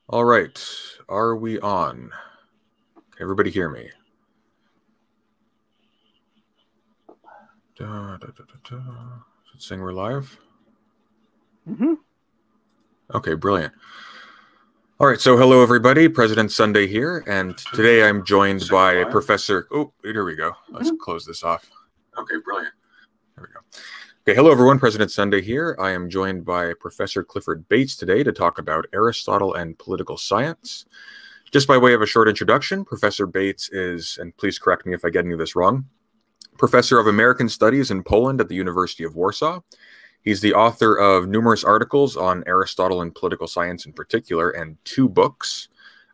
All right, are we on? Can everybody hear me? Is it saying we're live? Mm-hmm. Okay, brilliant. All right, so hello everybody, President Sunday here, and today I'm joined by Professor... Oh, here we go. Let's close this off. Okay, brilliant. There we go. Okay, hello everyone, President Sunday here. I am joined by Professor Clifford Bates today to talk about Aristotle and political science. Just by way of a short introduction, Professor Bates is, and please correct me if I get any of this wrong, Professor of American Studies in Poland at the University of Warsaw. He's the author of numerous articles on Aristotle and political science in particular, and 2 books,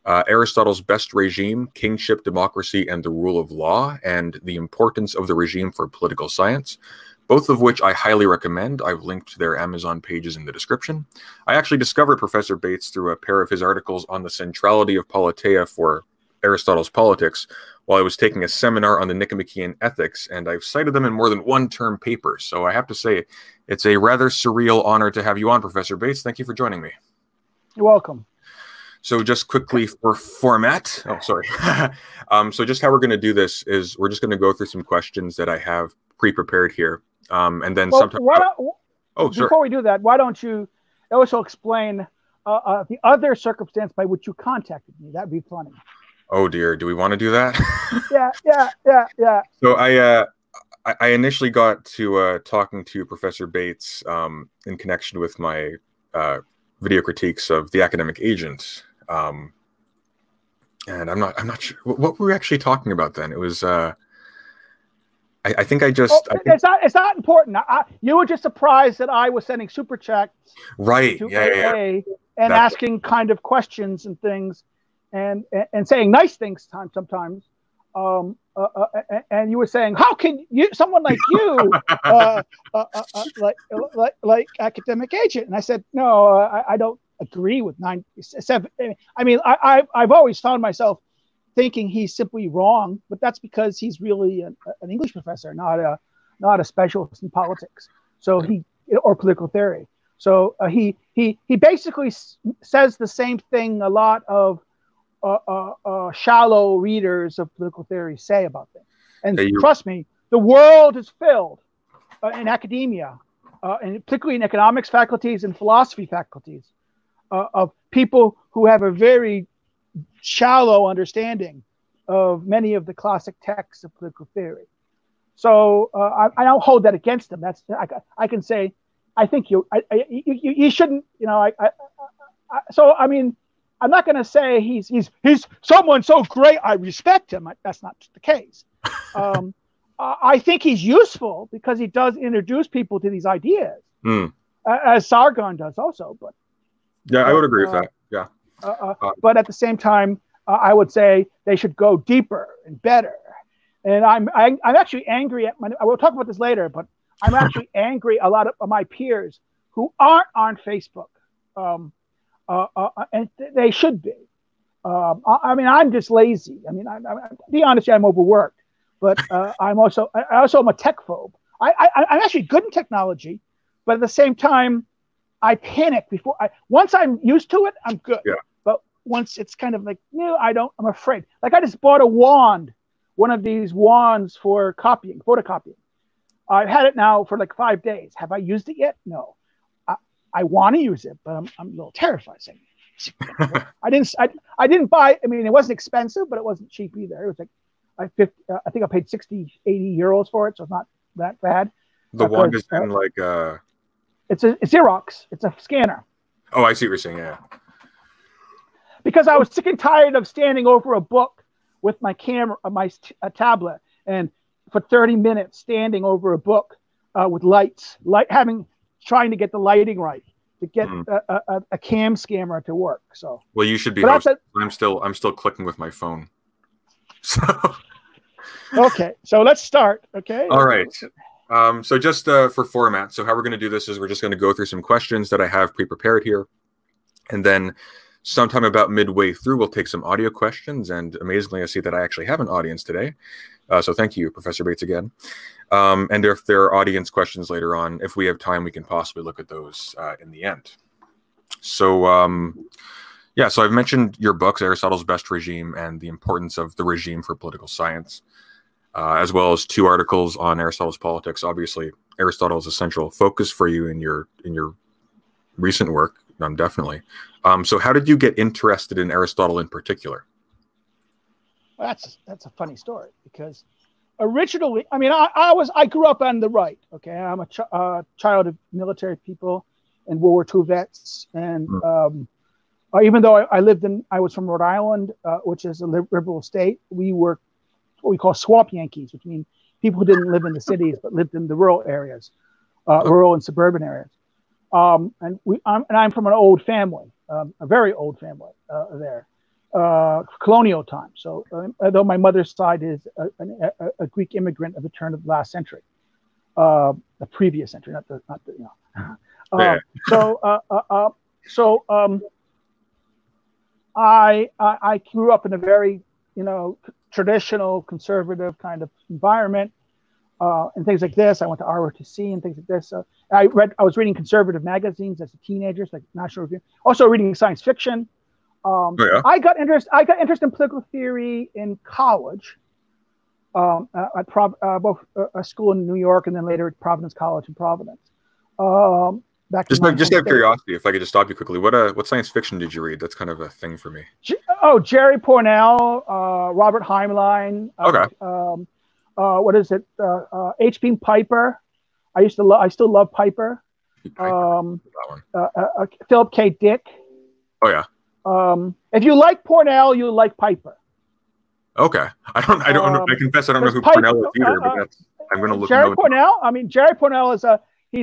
Aristotle's Best Regime, Kingship, Democracy, and the Rule of Law, and The Importance of the Regime for Political Science, both of which I highly recommend. I've linked to their Amazon pages in the description. I actually discovered Professor Bates through a pair of his articles on the centrality of politeia for Aristotle's politics while I was taking a seminar on the Nicomachean Ethics, and I've cited them in more than 1 term paper. So I have to say, it's a rather surreal honor to have you on, Professor Bates. Thank you for joining me. You're welcome. So just quickly for format, so just how we're going to do this is we're just going to go through some questions that I have pre-prepared here, and then sometime... Before we do that, why don't you also explain the other circumstance by which you contacted me? That'd be funny. Oh dear, do we want to do that? Yeah. So I initially got to talking to Professor Bates in connection with my video critiques of The Academic Agent, and I'm not sure what were we actually talking about then. It was I think I just it's not important. You were just surprised that I was sending super chats right to AA and asking kind of questions and things. And saying nice things sometimes, and you were saying, how can someone like you, like Academic Agent? And I said, no, I don't agree with 97. I mean, I've always found myself thinking he's simply wrong, but that's because he's really an English professor, not a specialist in politics. So or political theory. So he basically says the same thing a lot of shallow readers of political theory say about things. And trust me, the world is filled in academia, and particularly in economics faculties and philosophy faculties, of people who have a very shallow understanding of many of the classic texts of political theory. So I don't hold that against them. I can say, I think you shouldn't, so I mean, I'm not going to say he's someone so great I respect him. That's not the case. I think he's useful because he does introduce people to these ideas, as Sargon does also. But yeah, I would agree with that. Yeah. But at the same time, I would say they should go deeper and better. And I'm actually angry at I will talk about this later, but I'm actually angry a lot of my peers who aren't on Facebook. And they should be. I mean, I'm just lazy. I mean, to be honest, I'm overworked. But I'm also am a tech phobe. I'm actually good in technology, but at the same time, I panic before. Once I'm used to it, I'm good. Yeah. But once it's kind of like, no, I'm afraid. Like I just bought a wand, one of these wands for photocopying. I've had it now for like 5 days. Have I used it yet? No. I want to use it, but I'm a little terrified. I didn't buy. I mean, it wasn't expensive, but it wasn't cheap either. It was like I think I paid 60, 80 euros for it, so it's not that bad. The wand is in like it's a Xerox. It's a scanner. Oh, I see what you're saying. Yeah. Because I was sick and tired of standing over a book with my camera, my tablet, and for 30 minutes standing over a book with trying to get the lighting right to get a cam scammer to work. So well, you should be. I'm still clicking with my phone. So okay, so let's start. Okay. All right. So just for format, so how we're going to do this is we're just going to go through some questions that I have pre-prepared here, and then sometime about midway through, we'll take some audio questions. And amazingly, I see that I actually have an audience today. So thank you, Professor Bates, again. And if there are audience questions later on, if we have time, we can possibly look at those in the end. So Yeah, so I've mentioned your books, Aristotle's Best Regime and the Importance of the Regime for Political Science, as well as 2 articles on Aristotle's politics. Obviously, Aristotle is a central focus for you in your recent work, definitely. So how did you get interested in Aristotle in particular? Well, that's a funny story, because originally, I mean, I grew up on the right. Okay, I'm a child of military people and World War II vets, and even though I was from Rhode Island, which is a liberal state, we were what we call swamp Yankees, which means people who didn't live in the cities but lived in the rural areas, rural and suburban areas. And I'm from an old family, a very old family there, colonial time. So although my mother's side is a Greek immigrant of the turn of the last century, the previous century, not the you know. Yeah. I grew up in a very, traditional conservative kind of environment, and things like this. I went to ROTC and things like this. I was reading conservative magazines as a teenager, like National Review. Also reading science fiction. I got interest in political theory in college, at both a school in New York and then later at Providence College in Providence. Just out of curiosity, if I could just stop you quickly, what science fiction did you read? That's kind of a thing for me. Jerry Pournelle, Robert Heinlein. Okay. What is it? H.P. Piper. I still love Piper. That one. Philip K. Dick. Oh yeah. If you like Pournelle, you like Piper. Okay. I confess I don't know who Pournelle is either, but I'm going to look. Jerry Pournelle. I mean, Jerry Pournelle is he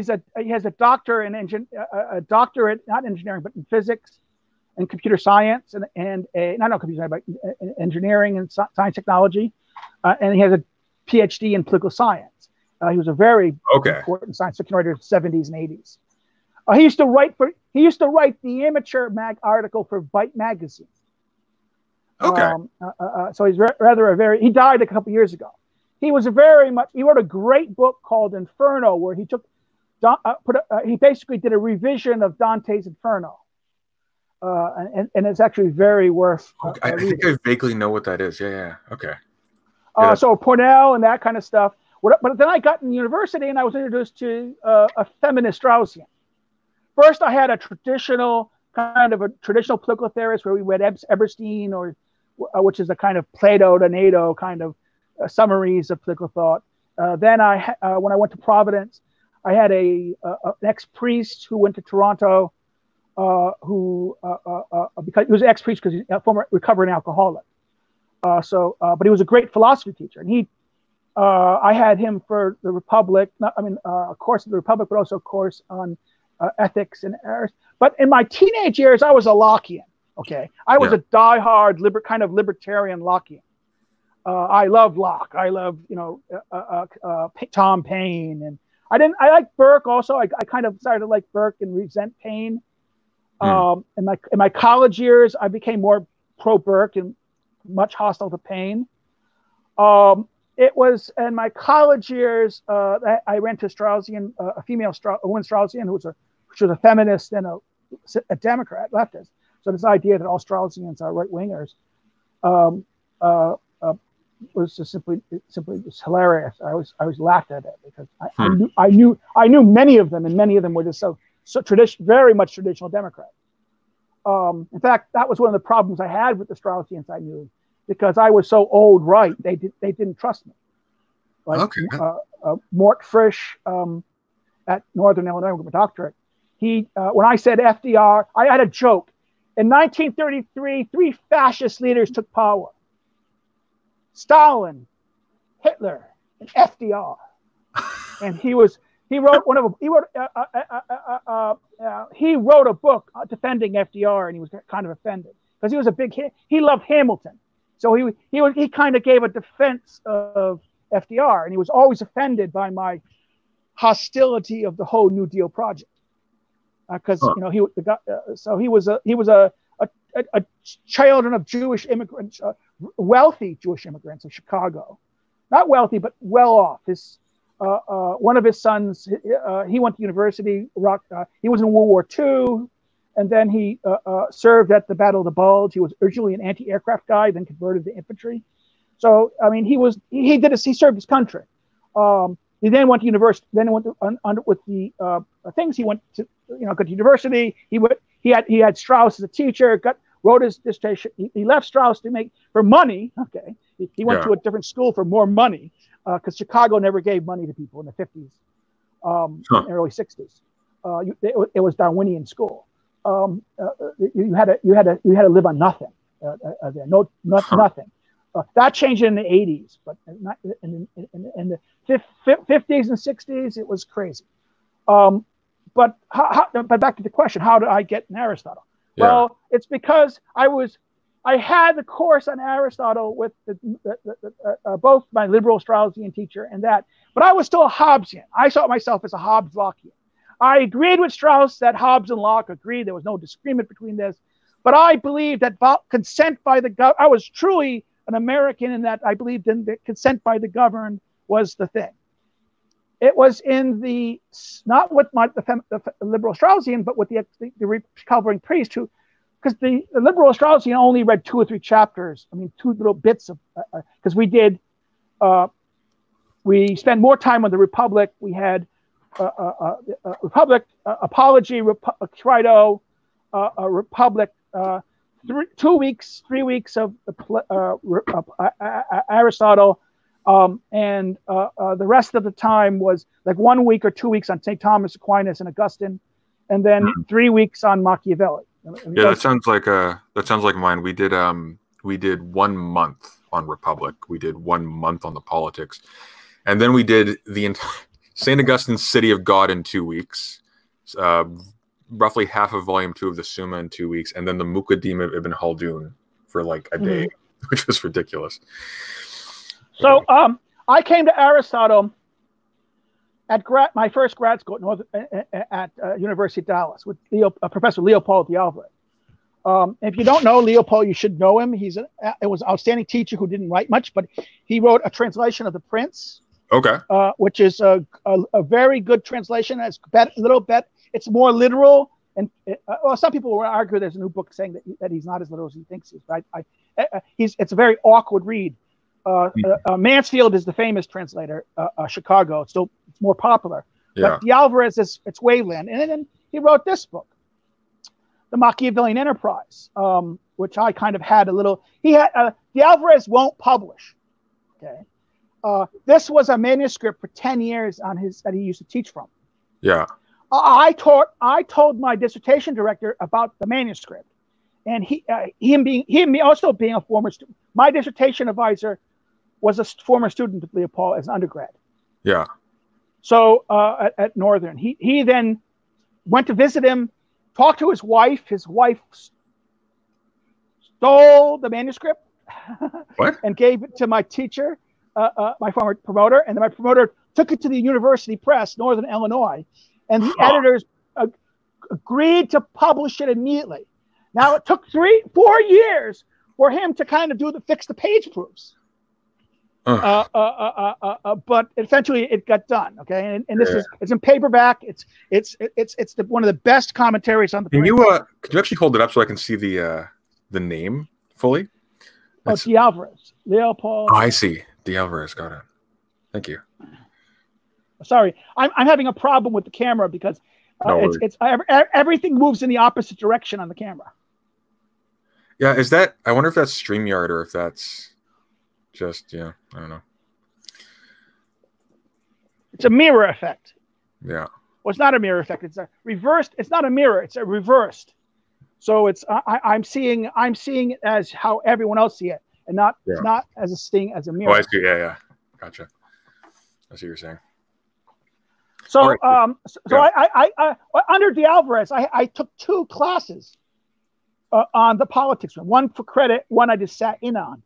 has a doctor in a doctorate, not engineering, but in physics and computer science and not computer science, but engineering and science technology, and he has a Ph.D. in political science. He was a very important science fiction writer in the 70s and 80s. He used to write the amateur article for Byte magazine. Okay. So he's he died a couple years ago. He wrote a great book called Inferno, where he took he basically did a revision of Dante's Inferno, and it's actually very worth. I think I vaguely know what that is. Yeah. Okay. So Pournelle and that kind of stuff. But then I got in university and I was introduced to a feminist Straussian. First, I had a traditional political theorist where we read Eberstein, which is a kind of Plato to NATO kind of summaries of political thought. Then when I went to Providence, I had an ex-priest who went to Toronto, because he was an ex-priest because he's a former recovering alcoholic. But he was a great philosophy teacher, and I had him for the Republic. A course of the Republic, but also a course on ethics and errors. But in my teenage years, I was a Lockean. Okay, I was a diehard kind of libertarian Lockean. I love Locke. I love Tom Paine, and I like Burke also. I kind of started to like Burke and resent Paine. In my college years, I became more pro Burke and much hostile to Paine. It was in my college years that I ran to Straussian, a woman Straussian who was a feminist and a Democrat, leftist. So this idea that all Straussians are right wingers was just simply just hilarious. I always laughed at it because I knew many of them, and many of them were just so very much traditional Democrats. In fact, that was one of the problems I had with the Straussians I knew, because I was so old right. They didn't trust me. Mort Frisch at Northern Illinois with a doctorate. When I said FDR, I had a joke. In 1933, 3 fascist leaders took power: Stalin, Hitler, and FDR. And he wrote a book defending FDR, and he was kind of offended because he was a big hit. He loved Hamilton, so he kind of gave a defense of FDR, and he was always offended by my hostility of the whole New Deal project, because he was a child of Jewish immigrants, wealthy Jewish immigrants of Chicago, not wealthy but well off. One of his sons, he went to university. He was in World War II. and then he served at the Battle of the Bulge. He was originally an anti-aircraft guy, then converted to infantry. So I mean, he served his country. He then went to university. Then he went to, with the things. He went to go to university. He had Strauss as a teacher. Wrote his dissertation. He left Strauss to make for money. Okay, he went to a different school for more money because Chicago never gave money to people in the 50s, and early 60s. It was Darwinian school. You had to live on nothing. Nothing. That changed in the 80s, but not in the 50s and 60s, it was crazy. But back to the question, how did I get in Aristotle? Yeah. Well, it's because I had the course on Aristotle with both my liberal Straussian teacher and that, but I was still a Hobbesian. I saw myself as a Hobbes-Lockean. I agreed with Strauss that Hobbes and Locke agreed there was no disagreement between this, but I believed that consent by the government, I was truly an American in that I believed in that consent by the governed was the thing. It was in not with the liberal Straussian, but with the recovering priest who, because the liberal Straussian only read 2 or 3 chapters. I mean, 2 little bits of, because we spent more time on the Republic. We had Republic, Apology, Crito, Republic, 3 weeks of Aristotle, and the rest of the time was like 1 week or 2 weeks on St. Thomas Aquinas and Augustine, and then 3 weeks on Machiavelli. Yeah, that sounds like mine. We did 1 month on Republic. We did 1 month on the politics, and then we did the entire St. Augustine's City of God in 2 weeks. Roughly half of volume 2 of the Summa in 2 weeks, and then the Muqaddimah of Ibn Khaldun for like a day, which was ridiculous. So I came to Aristotle at my first grad school at University of Dallas with Professor Leopold de Alvarez. If you don't know Leopold, you should know him. It was an outstanding teacher who didn't write much, but he wrote a translation of The Prince. Okay. Which is a very good translation. It's more literal, and some people will argue there's a new book saying that he's not as literal as he thinks he is. But it's a very awkward read. Mansfield is the famous translator. Chicago, it's more popular. Yeah. But de Alvarez it's Wayland, and then he wrote this book, The Machiavellian Enterprise, which I kind of had a little. De Alvarez won't publish. Okay. This was a manuscript for 10 years that he used to teach from. Yeah. I told my dissertation director about the manuscript, and him also being a former student. My dissertation advisor was a former student of Leopold as an undergrad. Yeah. So at Northern, he then went to visit him, talked to his wife. His wife stole the manuscript. What? And gave it to my teacher. My former promoter, and then my promoter took it to the University Press, Northern Illinois, and the editors agreed to publish it immediately. Now it took 4 years for him to kind of fix the page proofs, but eventually it got done. Okay, and it's in paperback. It's one of the best commentaries on the. Can you actually hold it up so I can see the name fully? Oh, de Alvarez, Leopold. Oh, I see. De Alvarez, got it. Thank you. Sorry, I'm having a problem with the camera because everything moves in the opposite direction on the camera. Yeah, I wonder if that's StreamYard or if that's just, I don't know. It's a mirror effect. Yeah. Well, it's not a mirror effect. It's a reversed. It's not a mirror. It's a reversed. So it's I'm seeing it as how everyone else see it, and not as a thing as a mirror. Oh, I see. Yeah. Gotcha. I see what you're saying. So, right. I under de Alvarez, I took 2 classes on the politics one for credit, one I just sat in on.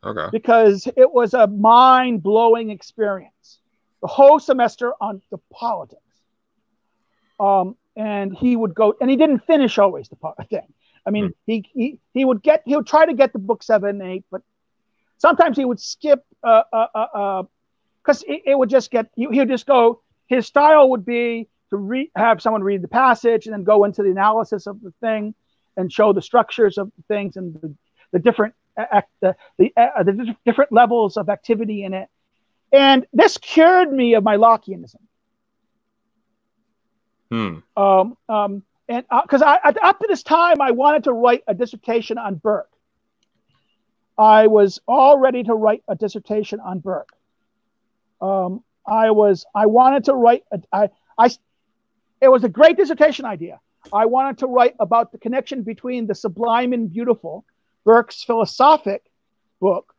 Okay. Because it was a mind-blowing experience. The whole semester on the politics. And he would go, and he didn't finish always the thing. I mean, he would try to get the book 7 and 8, but sometimes he would skip because it would just get. He would just go. His style would be have someone read the passage and then go into the analysis of the thing and show the structures of the things and the different different levels of activity in it. And this cured me of my Lockeanism. And because up to this time, I wanted to write a dissertation on Burke. I was all ready to write a dissertation on Burke. I wanted to write. It was a great dissertation idea. I wanted to write about the connection between the Sublime and Beautiful, Burke's philosophic book,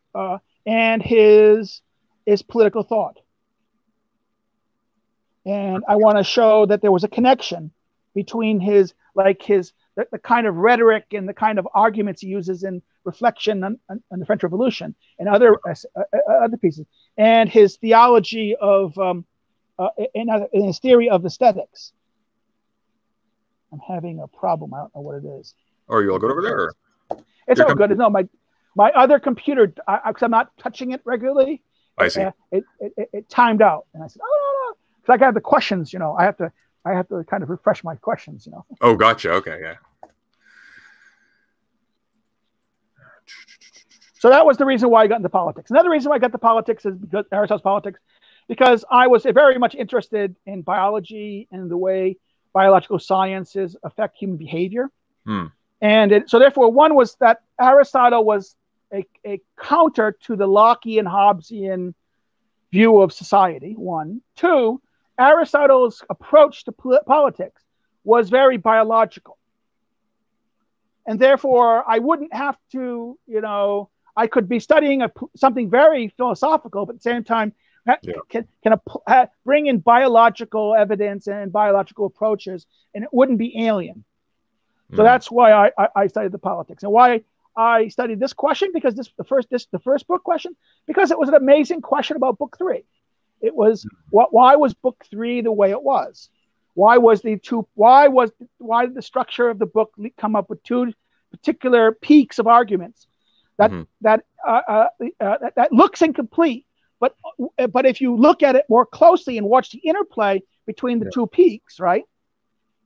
and his political thought. And I want to show that there was a connection between the kind of rhetoric and the kind of arguments he uses in Reflection on the French Revolution and other pieces, and his theology of in his theory of aesthetics. I'm having a problem. I don't know what it is. Oh, you all good over there? It's all good. No, my other computer, because I'm not touching it regularly. I see. It timed out, and I said, "Oh no," because I got the questions. I have to kind of refresh my questions. Oh, gotcha. Okay, yeah. So that was the reason why I got into politics. Another reason why I got into politics is because Aristotle's politics, because I was very much interested in biology and the way biological sciences affect human behavior. And so therefore, one was that Aristotle was a counter to the Lockean Hobbesian view of society, one. Two, Aristotle's approach to politics was very biological. And therefore, I wouldn't have to, I could be studying something very philosophical, but at the same time, can bring in biological evidence and biological approaches, and it wouldn't be alien. So that's why I studied the politics, and why I studied this question, because the first book question, because it was an amazing question about book 3. It was why was book 3 the way it was? Why did the structure of the book come up with two particular peaks of arguments that looks incomplete, but if you look at it more closely and watch the interplay between the two peaks, right,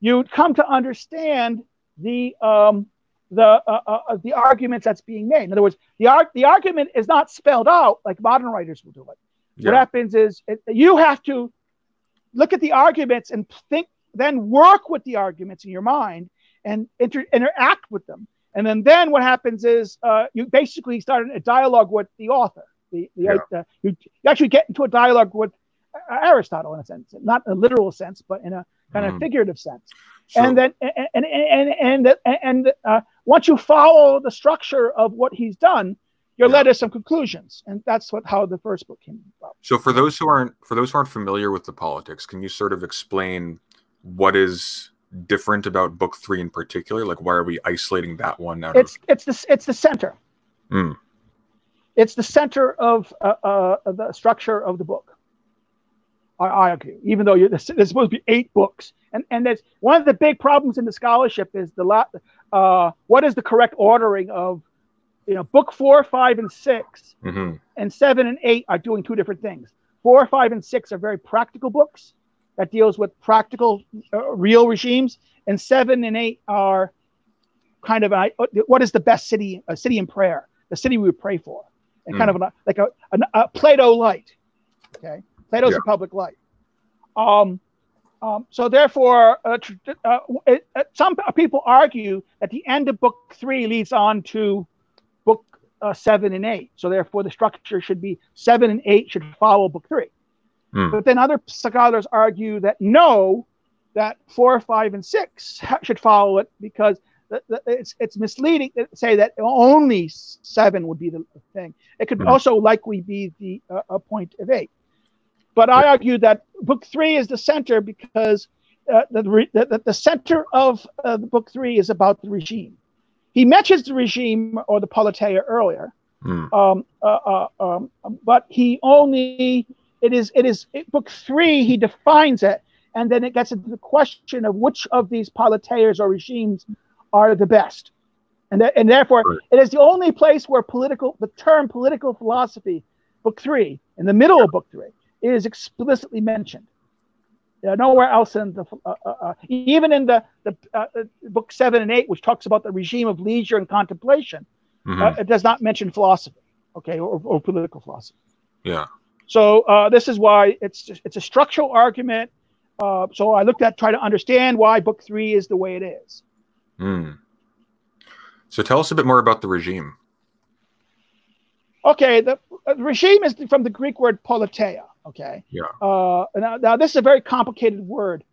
you'd come to understand the arguments that's being made. In other words, the argument is not spelled out like modern writers will do it. What happens is you have to look at the arguments and think, then work with the arguments in your mind and interact with them. And then what happens is you basically start a dialogue with the author. You actually get into a dialogue with Aristotle in a sense, not in a literal sense, but in a kind of figurative sense. Sure. And then once you follow the structure of what he's done, you're led to some conclusions, and that's how the first book came about. So for those who aren't familiar with the politics, can you sort of explain what is different about book 3 in particular? Like, why are we isolating that one out? It's the center. It's the center of the structure of the book. I argue, even though there's supposed to be 8 books, and there's one of the big problems in the scholarship is what is the correct ordering of book 4, 5, and 6, and 7 and 8 are doing 2 different things. 4, 5, and 6 are very practical books that deals with practical, real regimes, and 7 and 8 are kind of what is the best city? A city in prayer, the city we would pray for, and kind of like a Plato light. Okay, Plato's a public light. So therefore, some people argue that the end of book 3 leads on to book 7 and 8. So therefore, the structure should be 7 and 8 should follow book 3. But then other scholars argue that no, that 4, 5, and 6 should follow it, because it's misleading to say that only 7 would be the thing. It could also likely be the point of 8. But I argue that book 3 is the center, because the center of the book 3 is about the regime. He mentions the regime or the politeia earlier, but he only book 3. He defines it, and then it gets into the question of which of these politeias or regimes are the best, and therefore it is the only place where the term political philosophy, book 3, in the middle of book 3, is explicitly mentioned. Nowhere else in the even in the book 7 and 8, which talks about the regime of leisure and contemplation, it does not mention philosophy, okay, or political philosophy. Yeah. So this is why it's a structural argument. So I try to understand why book 3 is the way it is. So tell us a bit more about the regime. Okay, the regime is from the Greek word politeia. Okay. Yeah. Now this is a very complicated word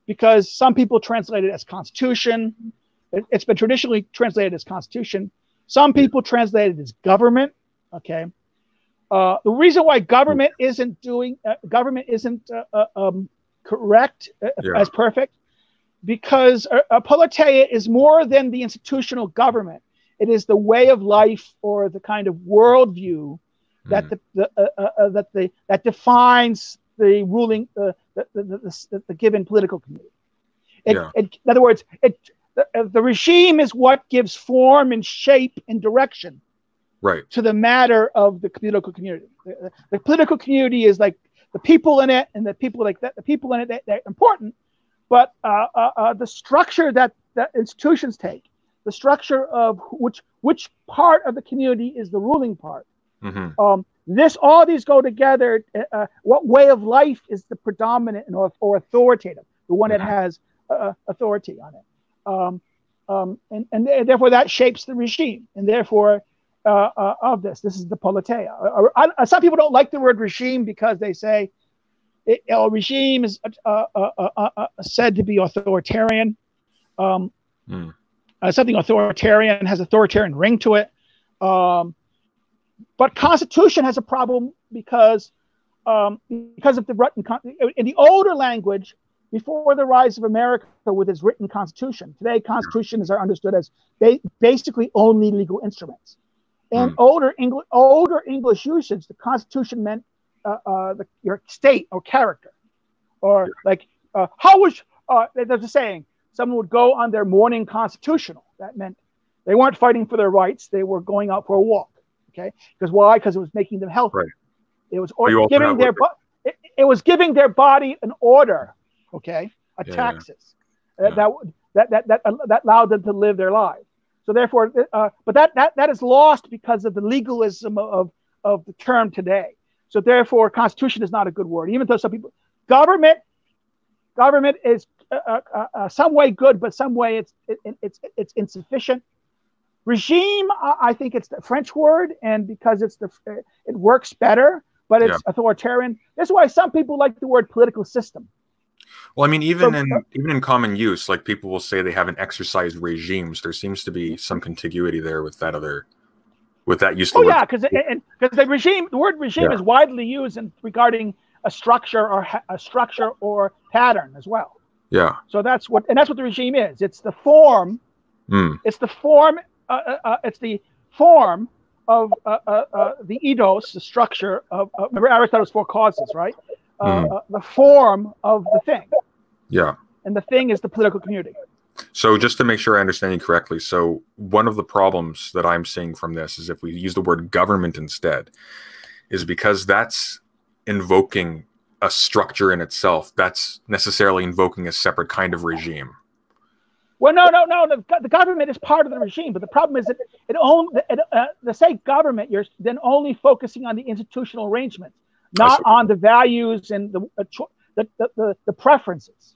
because some people translate it as constitution. It's been traditionally translated as constitution. Some people translate it as government. Okay. The reason why government isn't correct as perfect, because a politeia is more than the institutional government. It is the way of life or the kind of worldview that that defines the ruling the given political community. In other words, the regime is what gives form and shape and direction to the matter of the political community. The political community is like the people in it, and the people like that. The people in it they're important, but the structure that institutions take, the structure of which part of the community is the ruling part. All these go together. What way of life is the predominant or authoritative, the one that has authority on it, and therefore that shapes the regime, and therefore of this is the politeia. Some people don't like the word regime because they say regime is said to be authoritarian. Something authoritarian has authoritarian ring to it. But Constitution has a problem because of the written in the older language before the rise of America with its written Constitution. Today, constitutions are understood as basically only legal instruments. In older English usage, the Constitution meant your state or character, or like how was there's a saying, someone would go on their morning constitutional. That meant they weren't fighting for their rights; they were going out for a walk. Okay, because why? Because it was making them healthy. Right. It was giving it was giving their body an order. Okay, taxes that allowed them to live their lives. So therefore, but that is lost because of the legalism of the term today. So therefore, constitution is not a good word, even though some people government is some way good, but some way it's insufficient. Regime, I think it's the French word, and because it works better, but it's authoritarian. That's why some people like the word political system. Well, I mean, even in common use, like people will say they haven't exercised regimes. There seems to be some contiguity there with that use. Oh yeah, because the word regime is widely used regarding a structure or pattern as well. Yeah. So that's what the regime is. It's the form. It's the form. It's the form of the eidos, the structure of. Remember Aristotle's 4 causes, right? The form of the thing. Yeah. And the thing is the political community. So just to make sure I understand you correctly, so one of the problems that I'm seeing from this is if we use the word government instead, is because that's invoking a structure in itself. That's necessarily invoking a separate kind of regime. Well, no. The government is part of the regime, but the problem is that the say government, you're then only focusing on the institutional arrangements, not on the values and the preferences.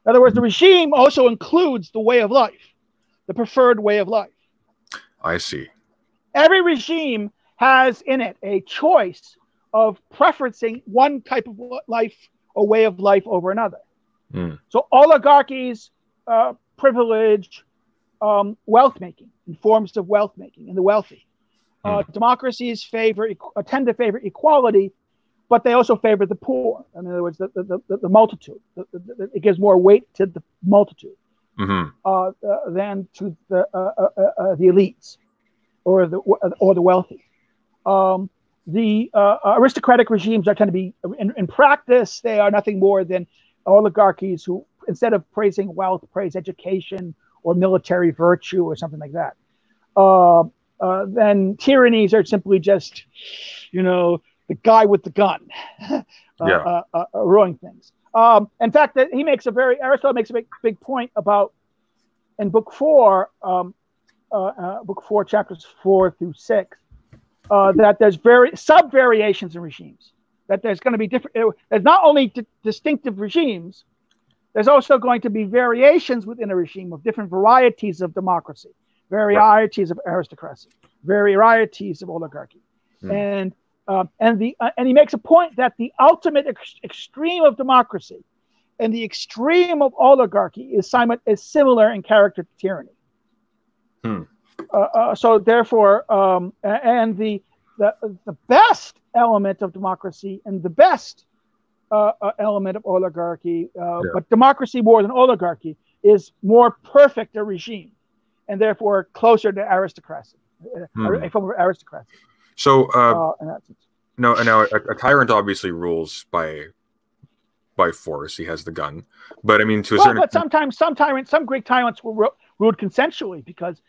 In other words, the regime also includes the way of life, the preferred way of life. I see. Every regime has in it a choice of preferencing one type of life or way of life over another. So oligarchies privilege wealth making and forms of wealth making and the wealthy. Democracies tend to favor equality, but they also favor the poor. In other words, the multitude. It gives more weight to the multitude than to the elites or the wealthy. The aristocratic regimes tend to be, in practice, they are nothing more than oligarchies who, instead of praising wealth, praise education or military virtue or something like that. Then tyrannies are simply just, the guy with the gun ruining things. In fact, that Aristotle makes a big point about in book 4, chapters 4 through 6, that there's sub variations in regimes. That there's going to be different. There's not only distinctive regimes. There's also going to be variations within a regime of different varieties of democracy, varieties of aristocracy, varieties of oligarchy, and he makes a point that the ultimate extreme of democracy and the extreme of oligarchy is similar in character to tyranny. So therefore, and the best element of democracy and the best element of oligarchy, but democracy more than oligarchy, is more perfect a regime, and therefore closer to aristocracy, a form of aristocracy. So, no, a tyrant obviously rules by force. He has the gun, but I mean, to a certain extent, some Greek tyrants were ruled consensually, because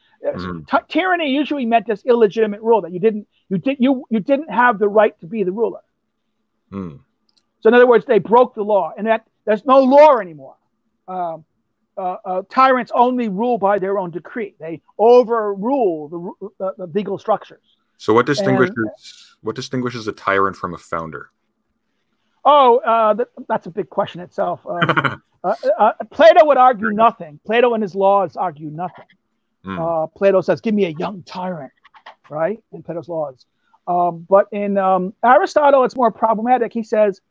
tyranny usually meant this illegitimate rule that you didn't have the right to be the ruler. So in other words, they broke the law, and that there's no law anymore. Tyrants only rule by their own decree. They overrule the legal structures. So what distinguishes a tyrant from a founder? That's a big question itself. Plato would argue nothing. Plato and his laws argue nothing. Plato says, "Give me a young tyrant," right? In Plato's laws. But in Aristotle, it's more problematic. He says,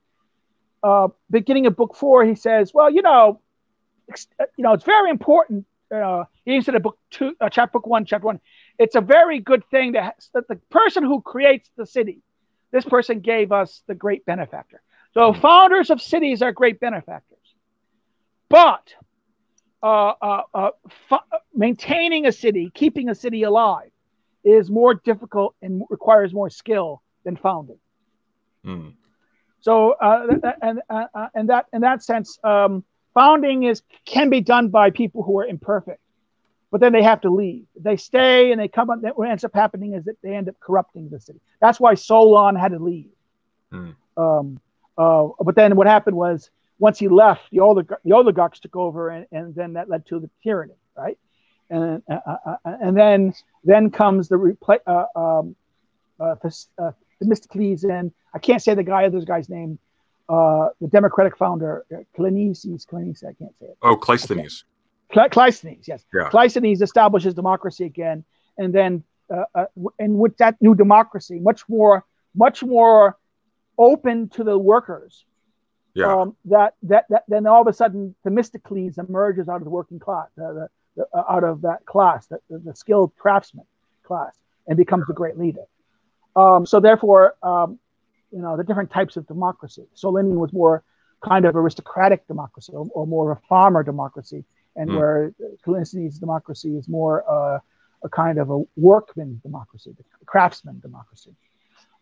beginning of book 4, he says, well, it's very important. He said in book 1, chapter 1, it's a very good thing that the person who creates the city, this person gave us the great benefactor. So founders of cities are great benefactors. But maintaining a city, keeping a city alive, is more difficult and requires more skill than founding. So, in that sense, founding can be done by people who are imperfect, but then they have to leave. They stay and they come up. What ends up happening is that they end up corrupting the city. That's why Solon had to leave. But then what happened was, once he left, the oligarchs took over, and then that led to the tyranny, right? And then comes the Themistocles, and I can't say the other guy's name, the Democratic founder, Cleinices, I can't say it. Oh, Cleisthenes. Cleisthenes, yes. Yeah. Cleisthenes establishes democracy again, and then and with that new democracy, much more open to the workers. Yeah. That then all of a sudden Themistocles emerges out of the working class, out of that class, the skilled craftsman class, and becomes the great leader. So therefore, the different types of democracy. Solonian was more kind of aristocratic democracy, or more of a farmer democracy, and where Cleinices' democracy is more a kind of a workman democracy, the craftsman democracy.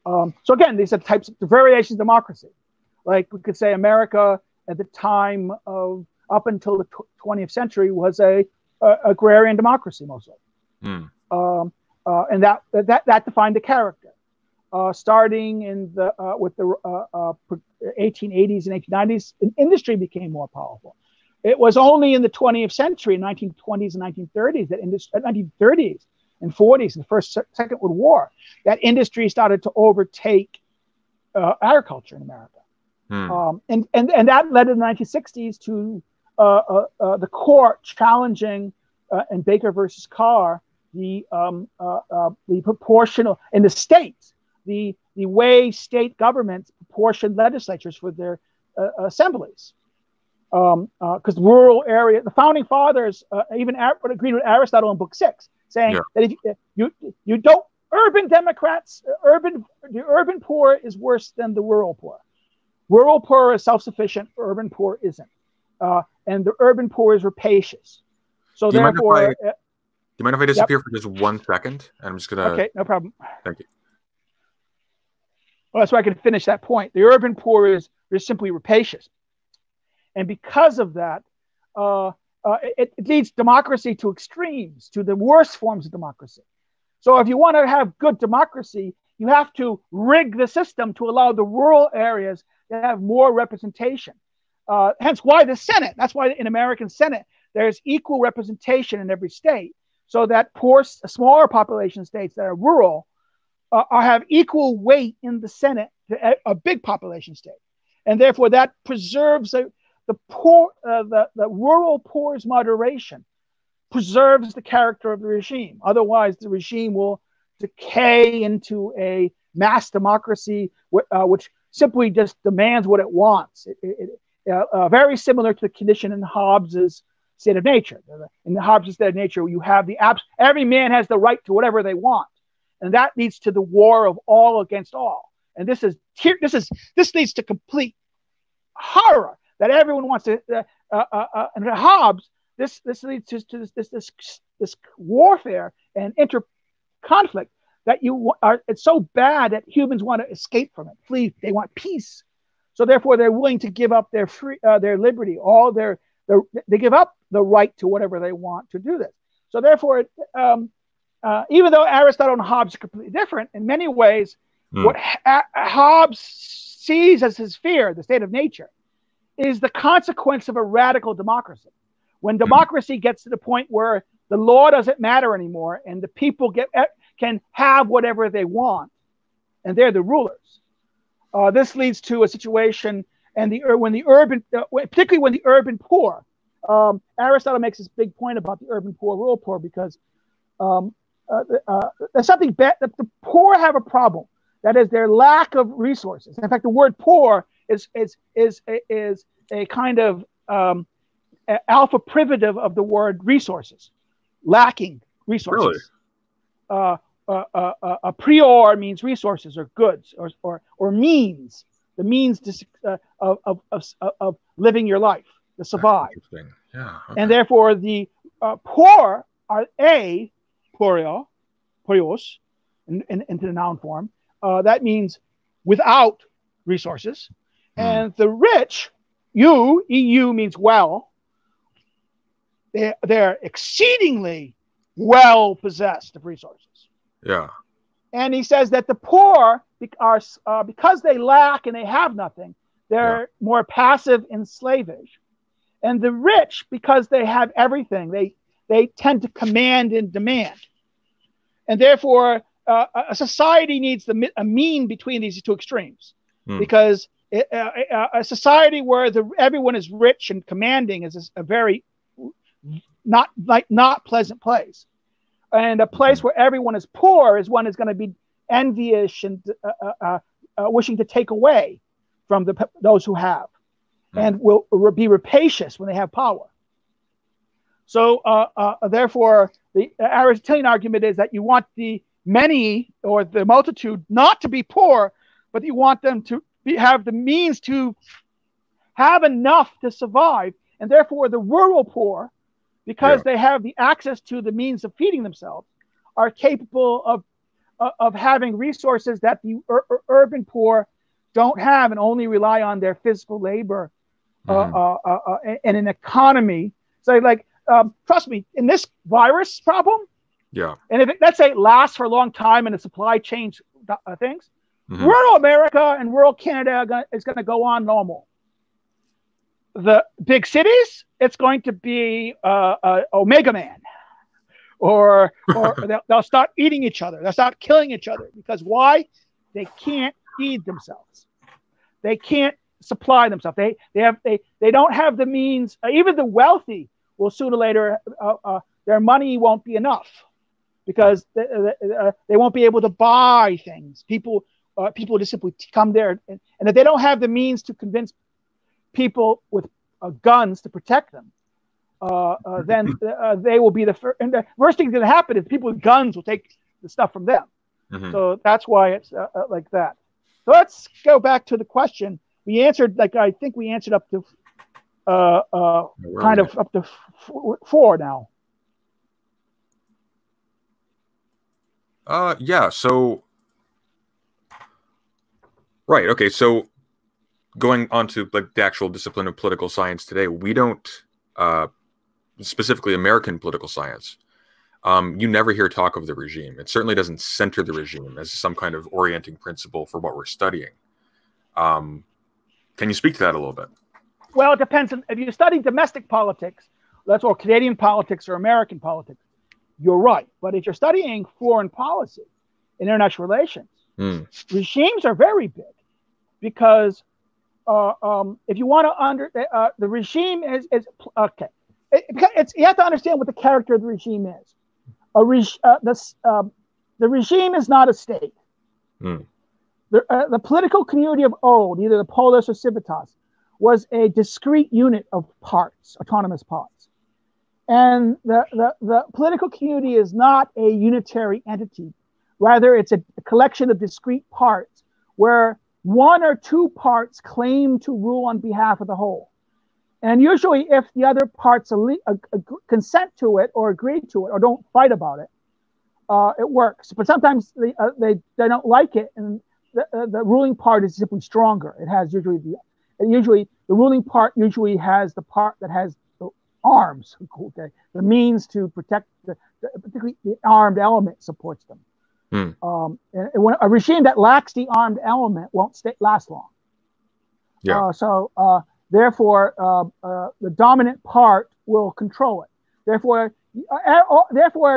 So again, these are the variations of democracy. Like we could say America at the time of up until the 20th century was a agrarian democracy mostly. And that defined the character. Starting with the 1880s and 1890s, industry became more powerful. It was only in the 20th century, 1920s and 1930s, 1930s and 40s, and the Second World War, that industry started to overtake agriculture in America. And that led in the 1960s to the court challenging in Baker versus Carr the proportional in the states, the way state governments proportion legislatures for their assemblies. Because rural area, the founding fathers even agreed with Aristotle in Book 6, saying that if you don't, urban Democrats, the urban poor is worse than the rural poor. Rural poor is self-sufficient, urban poor isn't. And the urban poor is rapacious. So therefore... Do you mind if I disappear for just 1 second? I'm just going to... Okay, no problem. Thank you. Well, that's why I can finish that point. The urban poor is simply rapacious. And because of that, it leads democracy to extremes, to the worst forms of democracy. So if you want to have good democracy, you have to rig the system to allow the rural areas to have more representation. hence why the Senate, that's why in American Senate, there's equal representation in every state, so that poor, smaller population states that are rural have equal weight in the Senate to a big population state. And therefore that preserves the poor, the rural poor's moderation, preserves the character of the regime. Otherwise, the regime will decay into a mass democracy, which simply just demands what it wants. Very similar to the condition in Hobbes's state of nature. In the Hobbes's state of nature, you have every man has the right to whatever they want, and that leads to the war of all against all. And this leads to complete horror that everyone wants to. And Hobbes, this leads to this warfare and conflict that it's so bad that humans want to escape from it, flee. They want peace, so therefore they're willing to give up their liberty, they give up the right to whatever they want to do this. So therefore, even though Aristotle and Hobbes are completely different in many ways, what Hobbes sees as his fear, the state of nature, is the consequence of a radical democracy. When democracy gets to the point where the law doesn't matter anymore and the people can have whatever they want, and they're the rulers. This leads to a situation, and particularly when the urban poor. Aristotle makes this big point about the urban poor, rural poor, because there's something bad. The poor have a problem. That is their lack of resources. In fact, the word poor is a kind of alpha privative of the word resources, lacking resources. Really? A prior means resources or goods or means, the means of living your life, to survive. Yeah. Okay. And therefore the poor are porios, into the noun form. That means without resources. And the rich, EU means well. They're exceedingly well possessed of resources. Yeah. And he says that the poor are because they lack and they have nothing, they're more passive and slavish. And the rich, because they have everything, they tend to command and demand. And therefore, a society needs a mean between these two extremes, because a society where everyone is rich and commanding is a very not pleasant place, and a place where everyone is poor is one is going to be envious and wishing to take away from those who have, and will be rapacious when they have power. So therefore, the Aristotelian argument is that you want the many or the multitude not to be poor, but you want them to have the means to have enough to survive. And therefore the rural poor, because they have the access to the means of feeding themselves, are capable of having resources that the urban poor don't have and only rely on their physical labor and an economy. So trust me, in this virus problem, and if let's say it lasts for a long time and the supply chain things, rural America and rural Canada is going to go on normal. The big cities, it's going to be Omega Man, or they'll start eating each other. They'll start killing each other, because why? They can't feed themselves. They can't supply themselves. They don't have the means. Even the wealthy will sooner or later their money won't be enough, because they won't be able to buy things. People just simply come there, and if they don't have the means to convince people with guns to protect them, then they will be the first. And the worst thing that's going to happen is people with guns will take the stuff from them. So that's why it's like that. So let's go back to the question. We answered, I think we answered up to kind of up to 4 now. Yeah. So, right. Okay. So, going on to the actual discipline of political science today, we don't, specifically American political science, you never hear talk of the regime. It certainly doesn't center the regime as some kind of orienting principle for what we're studying. Can you speak to that a little bit? Well, it depends on if you study domestic politics, or Canadian politics or American politics, you're right. But if you're studying foreign policy and international relations, regimes are very big because if you want to the regime is okay. You have to understand what the character of the regime is. The regime is not a state. The political community of old, either the polis or civitas, was a discrete unit of parts, autonomous parts. And the political community is not a unitary entity. Rather, it's a collection of discrete parts where one or two parts claim to rule on behalf of the whole. And usually if the other parts consent to it or agree to it or don't fight about it, it works. But sometimes they don't like it, and the ruling part is simply stronger. It has usually the ruling part usually has the part that has the arms, okay, the means to protect particularly the armed element supports them. And when a regime that lacks the armed element won't last long. Yeah. Therefore, the dominant part will control it. Therefore,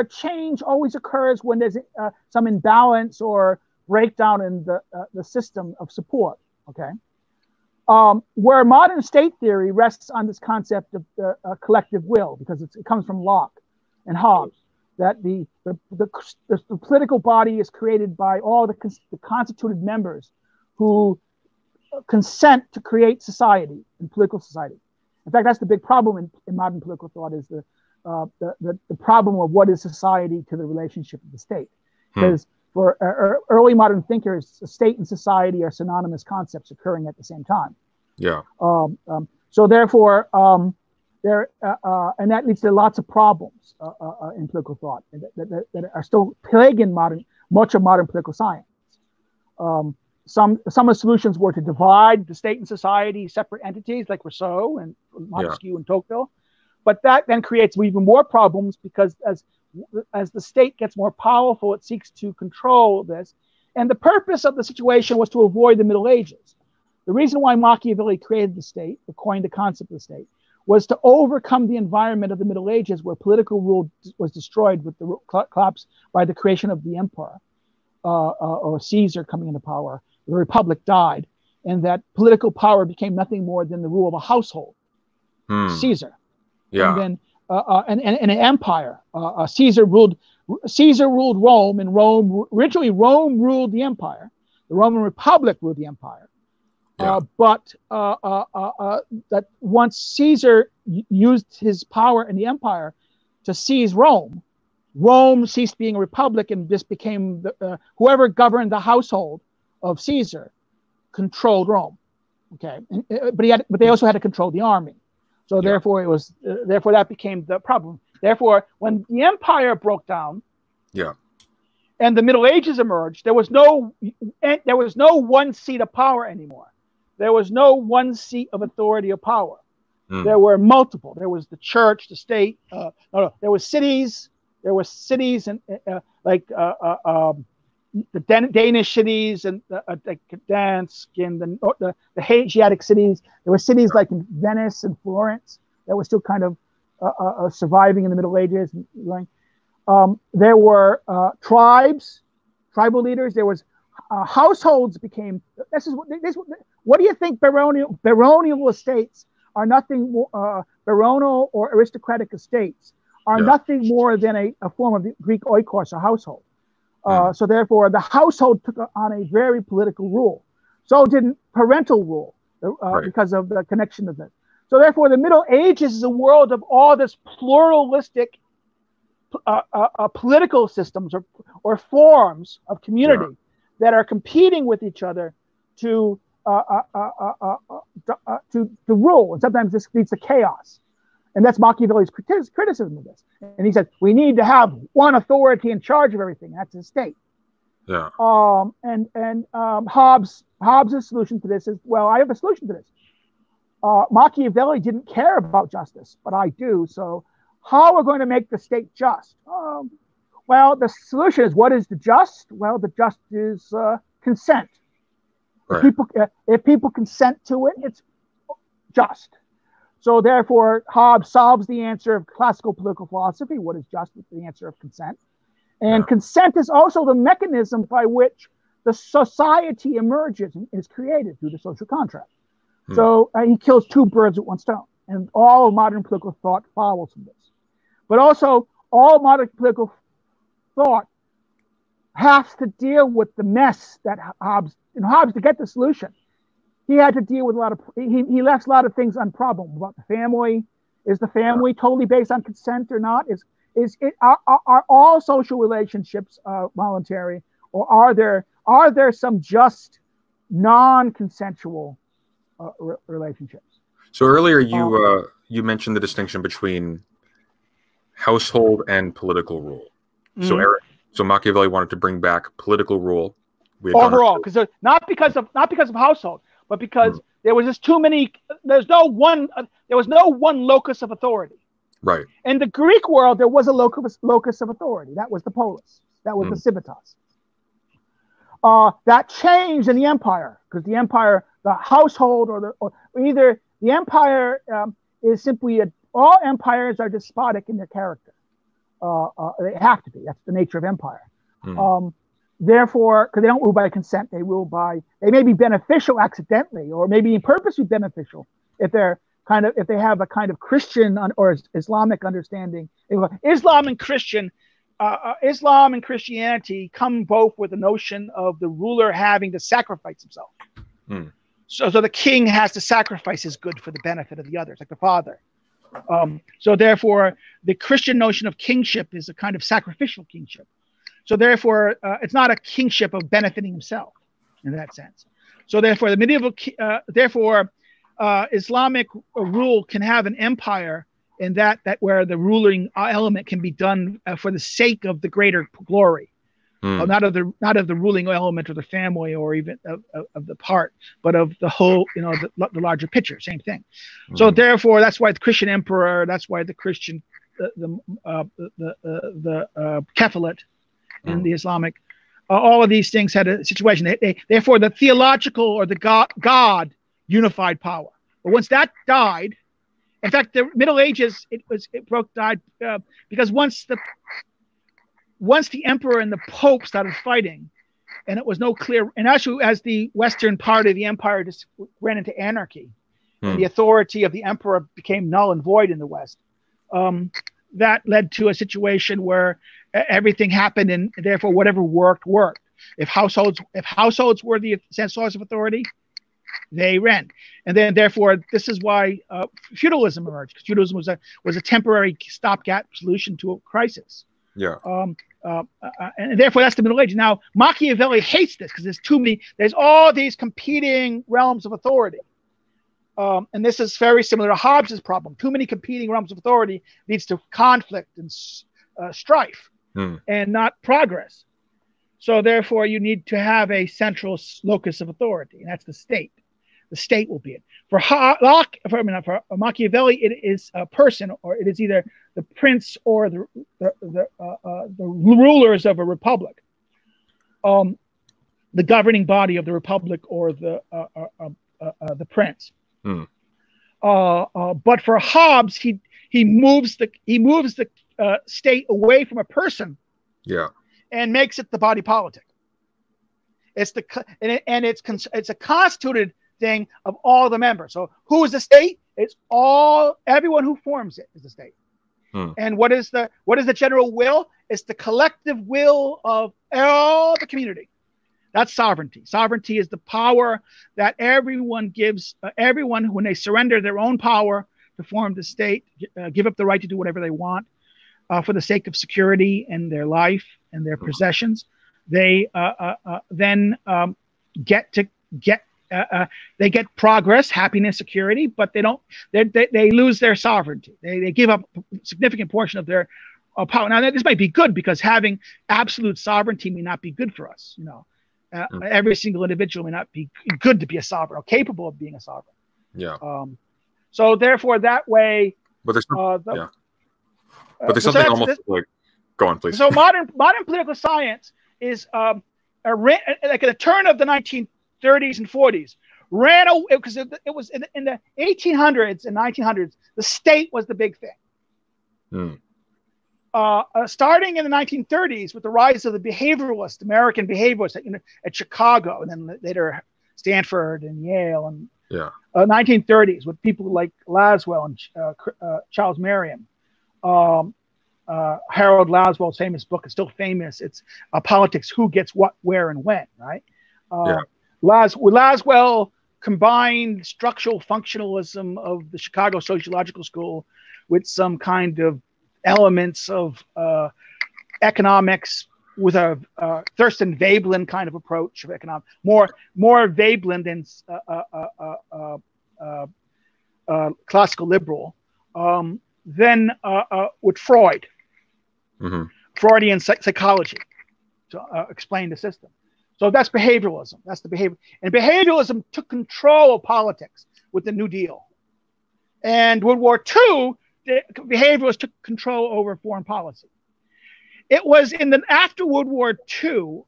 change always occurs when there's some imbalance or breakdown in the system of support. Okay, where modern state theory rests on this concept of collective will, because it comes from Locke and Hobbes, that the political body is created by all the constituted members who consent to create society and political society. In fact, that's the big problem in modern political thought, is the problem of what is society to the relationship of the state. Because for early modern thinkers, state and society are synonymous concepts occurring at the same time. Yeah. So therefore, and that leads to lots of problems in political thought that are still plaguing much of modern political science. Some of the solutions were to divide the state and society separate entities, like Rousseau and Montesquieu and Tocqueville, but that then creates even more problems, because as the state gets more powerful, it seeks to control this. And the purpose of the situation was to avoid the Middle Ages. The reason why Machiavelli created the state, or coined the concept of the state, was to overcome the environment of the Middle Ages, where political rule was destroyed with the collapse by the creation of the empire, or Caesar coming into power. The republic died, and that political power became nothing more than the rule of a household, Caesar. Yeah. And then and an empire. Caesar ruled Rome, and originally Rome ruled the empire. The Roman Republic ruled the empire. Yeah. But that once Caesar used his power in the empire to seize Rome, Rome ceased being a republic and just became whoever governed the household of Caesar controlled Rome. Okay, but they also had to control the army. So therefore therefore that became the problem. Therefore, when the empire broke down, and the Middle Ages emerged, there was no one seat of power anymore. There was no one seat of authority or power. There were multiple. There was the church, the state. There was cities. There were cities and like the Danish cities and like Gdansk and the Hanseatic cities. There were cities like in Venice and Florence that were still kind of surviving in the Middle Ages. There were tribes, tribal leaders. There was households became. What do you think baronial estates are nothing more, baronial or aristocratic estates are nothing more than a form of the Greek oikos, a household. So therefore, the household took on a very political rule. So didn't parental rule because of the connection of it. So therefore, the Middle Ages is a world of all this pluralistic political systems or forms of community that are competing with each other to rule. And sometimes this leads to chaos. And that's Machiavelli's criticism of this. And he said, we need to have one authority in charge of everything. That's the state. Yeah. Hobbes' solution to this is, well, I have a solution to this. Machiavelli didn't care about justice, but I do. So how are we going to make the state just? Well, the solution is, what is the just? Well, the just is consent. Right. If people consent to it, it's just. So therefore, Hobbes solves the answer of classical political philosophy, what is just, with the answer of consent. And consent is also the mechanism by which the society emerges and is created through the social contract. So he kills two birds with one stone. And all of modern political thought follows from this. But also, all modern political thought has to deal with the mess that Hobbes, to get the solution, he had to deal with a lot of, he left a lot of things unprobable about the family. Is the family totally based on consent or not? Are all social relationships voluntary, or are there some just non-consensual relationships? So earlier you mentioned the distinction between household and political rule. So Machiavelli wanted to bring back political rule. Overall, because not because of household, but because there was just too many. There was no one locus of authority. Right. In the Greek world, there was a locus of authority. That was the polis. That was the civitas. That changed in the empire, because the empire, the household, or either the empire is simply all empires are despotic in their character. They have to be. That's the nature of empire. Therefore, because they don't rule by consent, they may be beneficial accidentally, or maybe purposely beneficial if they have a kind of Christian or Islamic understanding. Islam and Christianity come both with the notion of the ruler having to sacrifice himself. So the king has to sacrifice his good for the benefit of the others, like the father. So therefore, the Christian notion of kingship is a kind of sacrificial kingship. So therefore, it's not a kingship of benefiting himself in that sense. So therefore, the medieval, Islamic rule can have an empire in that where the ruling element can be done for the sake of the greater glory, not of the ruling element or the family or even of the part, but of the whole, the larger picture. Same thing. So therefore, that's why the Christian emperor, that's why the Christian, the Kephalate in the Islamic, all of these things had a situation. Therefore, the theological or the God unified power. But once that died, in fact, the Middle Ages died because once the emperor and the pope started fighting, and it was no clear, and actually as the western part of the empire just ran into anarchy, and the authority of the emperor became null and void in the West, that led to a situation where everything happened, and therefore whatever worked. If households were the source of authority, they ran, and then therefore this is why feudalism emerged, because feudalism was a temporary stopgap solution to a crisis. Yeah. And therefore that's the Middle Ages. Now Machiavelli hates this because there's all these competing realms of authority. And this is very similar to Hobbes's problem. Too many competing realms of authority leads to conflict and strife and not progress. So therefore, you need to have a central locus of authority, and that's the state. The state will be it. For Machiavelli, it is a person, or it is either the prince or the rulers of a republic, the governing body of the republic, or the prince. But for Hobbes, he moves the state away from a person, and makes it the body politic. It's a constituted thing of all the members. So who is the state? It's everyone who forms it is the state. And what is the general will? It's the collective will of all the community. That's sovereignty. Sovereignty is the power that everyone gives, everyone when they surrender their own power to form the state, give up the right to do whatever they want for the sake of security and their life and their possessions. They then get progress, happiness, security, but they lose their sovereignty. They give up a significant portion of their power. Now, this might be good because having absolute sovereignty may not be good for us. Every single individual may not be good to be a sovereign or capable of being a sovereign. Yeah. So therefore, that way. But there's but there's something almost like. Go on, please. So modern political science is like at the turn of the 1930s and 40s, ran away because it was in the 1800s and 1900s. The state was the big thing. Starting in the 1930s with the rise of the behavioralist, American behavioralists at Chicago, and then later Stanford and Yale, and 1930s with people like Laswell and Charles Merriam. Harold Laswell's famous book is still famous. It's Politics: Who Gets What, Where, and When, right? Laswell combined structural functionalism of the Chicago Sociological School with some kind of elements of economics with a Thurston Veblen kind of approach of economics, more Veblen than classical liberal. Then with Freud, Freudian psychology to explain the system. So that's behavioralism. That's the behavior. And behavioralism took control of politics with the New Deal. And World War II, the behavioralists took control over foreign policy. It was after World War II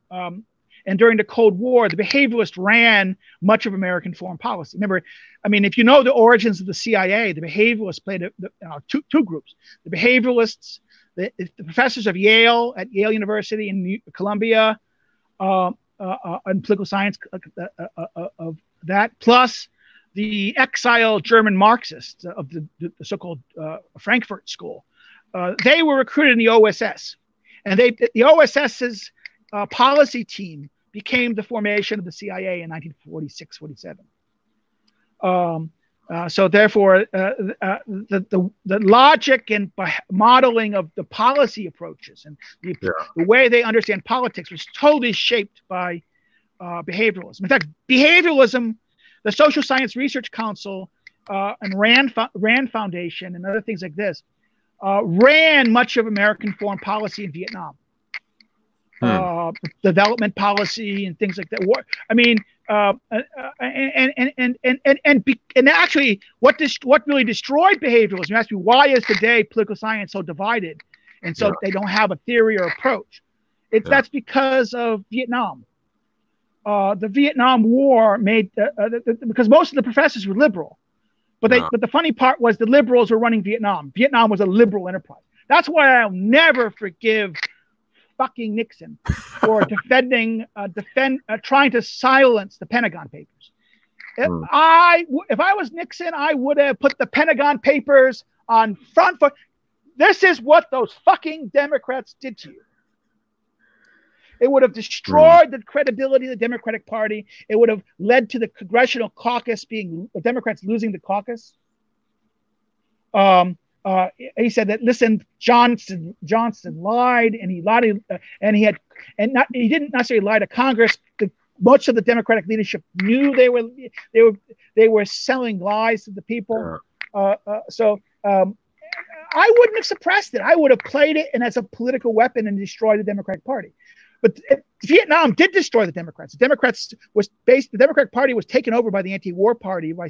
and during the Cold War, the behavioralists ran much of American foreign policy. Remember, I mean, if you know the origins of the CIA, the behavioralists played two groups. The behavioralists, the professors of Yale at Yale University and Columbia, and political science of that, plus the exiled German Marxists of the so-called Frankfurt School. They were recruited in the OSS, and the OSS's policy team became the formation of the CIA in 1946-47. So therefore, the logic and modeling of the policy approaches and the way they understand politics was totally shaped by behavioralism. In fact, behavioralism, the Social Science Research Council and Rand Foundation and other things like this ran much of American foreign policy in Vietnam. Development policy and things like that. I mean, and actually, what really destroyed behavioralism? You ask me, why is today political science so divided, and so they don't have a theory or approach? That's because of Vietnam. The Vietnam War made because most of the professors were liberal, but the funny part was the liberals were running Vietnam. Vietnam was a liberal enterprise. That's why I'll never forgive fucking Nixon for trying to silence the Pentagon Papers. If I was Nixon, I would have put the Pentagon Papers on front foot. This is what those fucking Democrats did to you. It would have destroyed the credibility of the Democratic Party. It would have led to the congressional caucus the Democrats losing the caucus. He said that, listen, Johnson lied, and he lied, he didn't necessarily lie to Congress. Much of the Democratic leadership knew they were selling lies to the people. So I wouldn't have suppressed it. I would have played it as a political weapon and destroyed the Democratic Party. But Vietnam did destroy the Democrats. The Democratic Party was taken over by the anti-war party by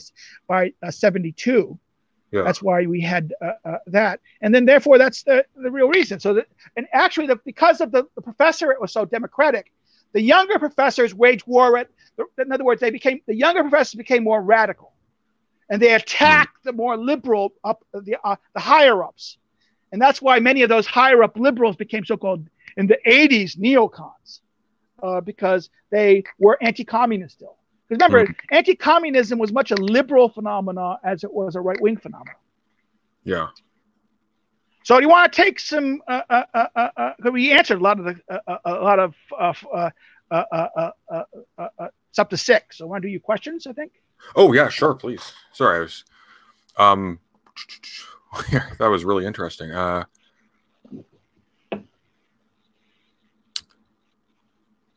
72. That's why we had that, and then therefore that's the real reason. So and actually because of the professor, was so democratic, the younger professors waged war in other words, the younger professors became more radical, and they attacked the more liberal the higher ups, and that's why many of those higher up liberals became so-called in the 80s neocons, because they were anti-communist still. Because remember, anti-communism was much a liberal phenomena as it was a right-wing phenomenon. Yeah. So do you want to take some? We answered a lot of it's up to 6. So I want to do your questions, I think. Oh yeah, sure, please. Sorry, I was. Yeah, that was really interesting.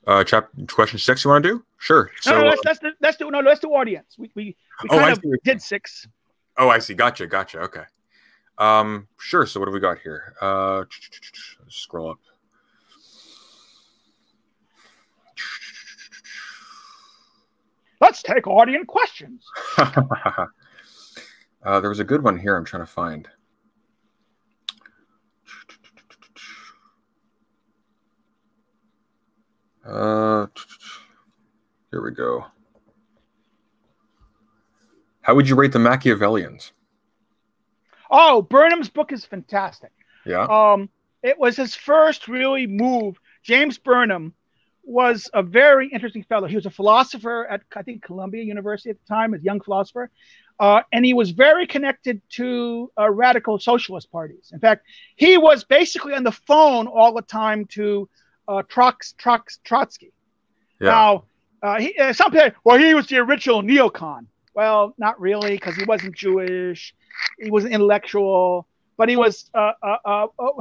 Question 6 you want to do? Sure. So let's do audience. We kind of did 6. Oh, I see. Gotcha. Okay. Sure. So what have we got here? Scroll up. Let's take audience questions. There was a good one here I'm trying to find. Here we go. How would you rate the Machiavellians? Oh, Burnham's book is fantastic. Yeah. It was his first really move. James Burnham was a very interesting fellow. He was a philosopher at, I think, Columbia University at the time, a young philosopher. And he was very connected to radical socialist parties. In fact, he was basically on the phone all the time to Trotsky. Yeah. Now, some people say, well, he was the original neocon. Well, not really, because he wasn't Jewish. He was an intellectual. But he was,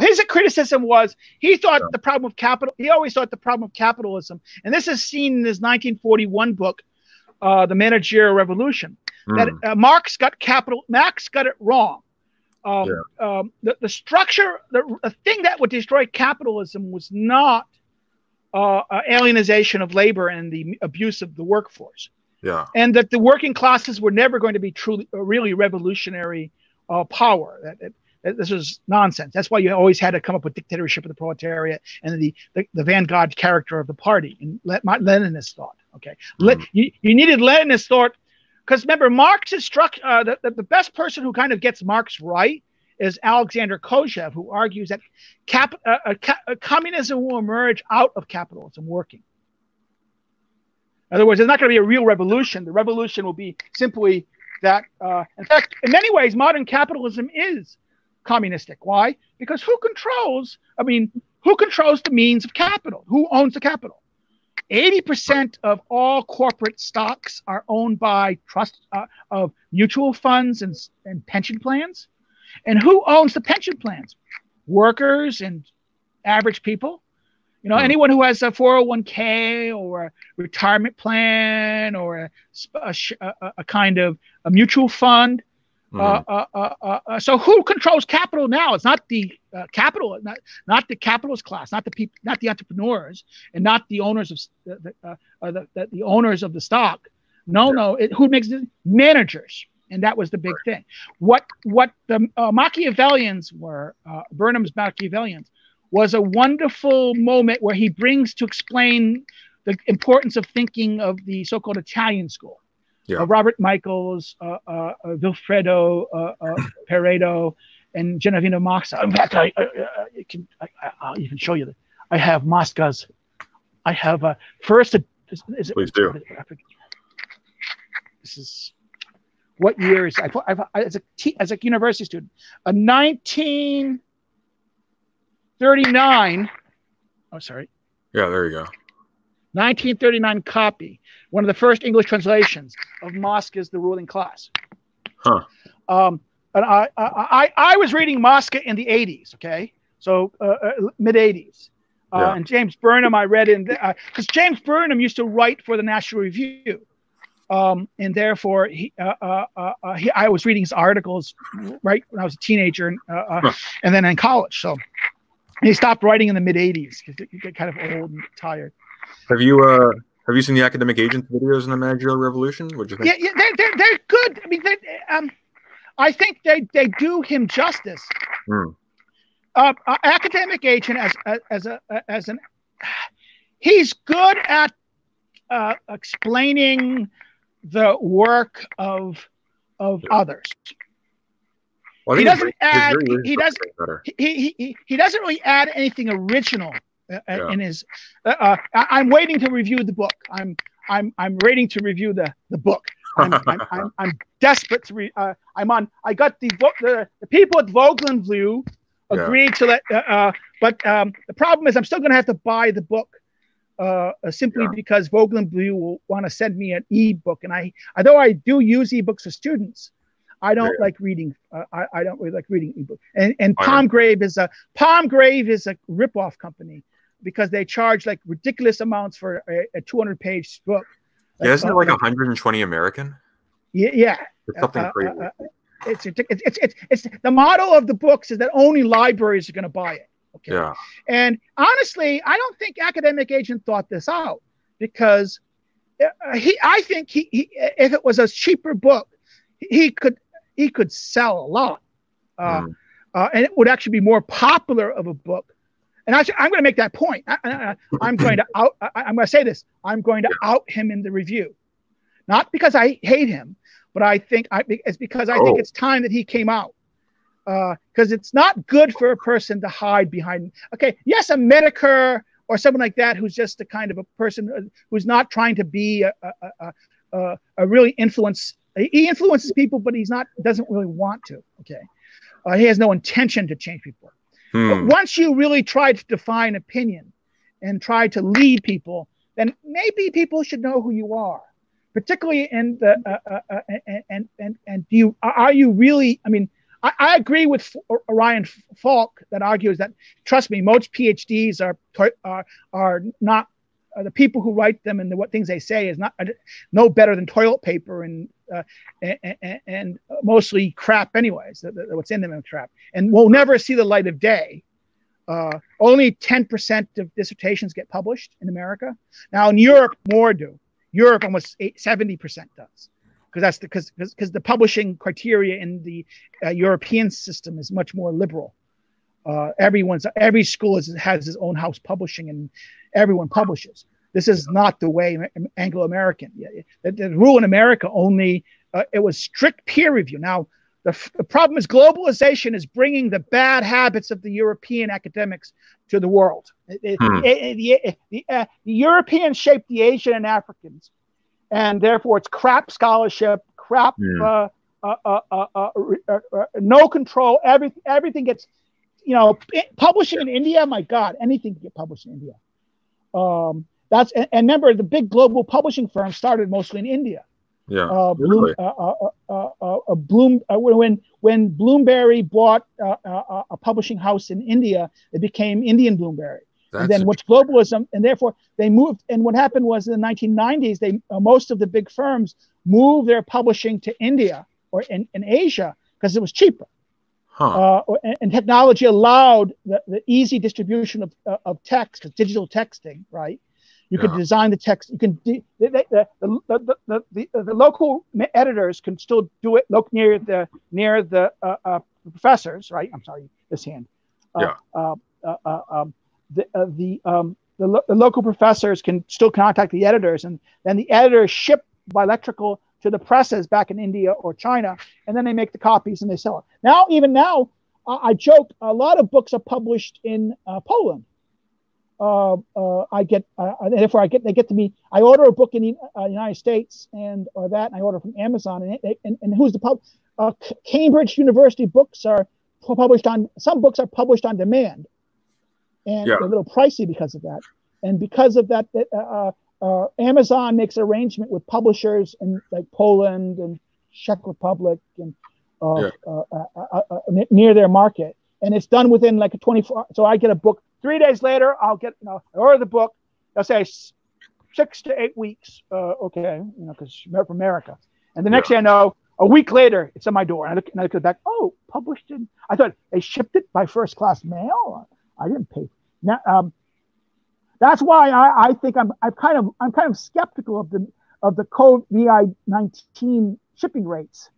his criticism was, he thought the problem of capital, he always thought the problem of capitalism, and this is seen in his 1941 book, The Managerial Revolution, that Marx got it wrong. The structure, the thing that would destroy capitalism was not alienization of labor and the abuse of the workforce. Yeah. And that the working classes were never going to be really revolutionary power. This was nonsense. That's why you always had to come up with dictatorship of the proletariat and the vanguard character of the party and Leninist thought. Okay, you needed Leninist thought because remember Marx's structure. The best person who kind of gets Marx right is Alexander Kojève, who argues that communism will emerge out of capitalism working. In other words, there's not going to be a real revolution. The revolution will be simply that. In fact, in many ways, modern capitalism is communistic. Why? Because who controls the means of capital? Who owns the capital? 80% of all corporate stocks are owned by trust of mutual funds and pension plans. And who owns the pension plans? Workers and average people. You know, anyone who has a 401k or a retirement plan or a kind of a mutual fund. So who controls capital now? It's not the capital, not the capitalist class, not the people, not the entrepreneurs, and not the owners of the owners of the stock. No. Who makes it? Managers, and that was the big thing. What the Machiavellians were, Burnham's Machiavellians, was a wonderful moment where he brings to explain the importance of thinking of the so-called Italian school. Robert Michaels, Vilfredo Pareto, and Genovino Mosca. In fact, I'll even show you that. I have Mosca's. I have first. Please do. This is what year is as a university student, a 1939. Oh, sorry. Yeah, there you go. 1939 copy, one of the first English translations of Mosca's The Ruling Class. Huh. And I was reading Mosca in the 80s, okay? So mid 80s. And James Burnham I read in, because James Burnham used to write for the National Review. And therefore, I was reading his articles right when I was a teenager and then in college. So he stopped writing in the mid 80s because he got kind of old and tired. Have you seen the academic agent videos in the Managerial Revolution? What do you think? Yeah, they're good. I mean, I think they do him justice. Academic agent he's good at explaining the work of others. Well, he doesn't really add anything original in his. I'm waiting to review the book. I'm waiting to review the book. I'm desperate to read. I got the book. The people at Vogelenview agreed to let. But the problem is, I'm still going to have to buy the book simply because Vogelenview will want to send me an e-book, and although I do use e-books as students, I don't like reading. I don't really like reading e-books. And Palmgrave is a rip-off company because they charge like ridiculous amounts for a 200-page book. Yeah, isn't it like 120 American? Yeah. It's something crazy. It's the motto of the books is that only libraries are going to buy it. Okay. Yeah. And honestly, I don't think Academic Agent thought this out because I think he if it was a cheaper book, he could sell a lot, and it would actually be more popular of a book. And I'm going to make that point. I'm going to say this. I'm going to out him in the review, not because I hate him, but I think it's because I think it's time that he came out. Because it's not good for a person to hide behind. Okay, yes, a Medicare or someone like that who's just a kind of a person who's not trying to be a really influence. He influences people, but doesn't really want to. Okay, he has no intention to change people. But once you really try to define opinion and try to lead people, then maybe people should know who you are. Particularly in the are you really? I mean. I agree with Ryan Falk that argues that, trust me, most PhDs are not the people who write them, and what things they say is not no better than toilet paper and mostly crap anyways. What's in them is crap, and will never see the light of day. Only 10% of dissertations get published in America. Now in Europe, more do. Europe almost 70% does. Because the publishing criteria in the European system is much more liberal. Every school has its own house publishing, and everyone publishes. This is not the way Anglo-American. The rule in America only it was strict peer review. Now the problem is globalization is bringing the bad habits of the European academics to the world. The Europeans shaped the Asian and Africans. And therefore, it's crap scholarship, crap, no control. Everything gets, publishing in India. My God, anything can get published in India. And remember, the big global publishing firms started mostly in India. Yeah, really. When Bloomsbury bought a publishing house in India, it became Indian Bloomsbury. And then what's globalism, and therefore they moved. And what happened was in the 1990s, most of the big firms moved their publishing to India or in Asia because it was cheaper. And technology allowed the easy distribution of text, digital texting, right? You could design the text. You can the local editors can still do it near the professors, right? I'm sorry, this hand. The local professors can still contact the editors, and then the editors ship by electrical to the presses back in India or China, and then they make the copies and they sell it. Even now, I joke, a lot of books are published in Poland. They get to me. I order a book in the United States and I order from Amazon, and who's the pub? Cambridge University books are published on. Some books are published on demand. And they're a little pricey because of that. And because of that, Amazon makes an arrangement with publishers in like Poland and Czech Republic and near their market. And it's done within like a 24. So I get a book 3 days later. I'll get, I order the book. They'll say 6 to 8 weeks. Okay, because from America. And the next thing I know, a week later, it's on my door. And I look back. Oh, published in. I thought they shipped it by first class mail. I didn't pay. Now, that's why I think I'm kind of skeptical of the COVID-19 shipping rates.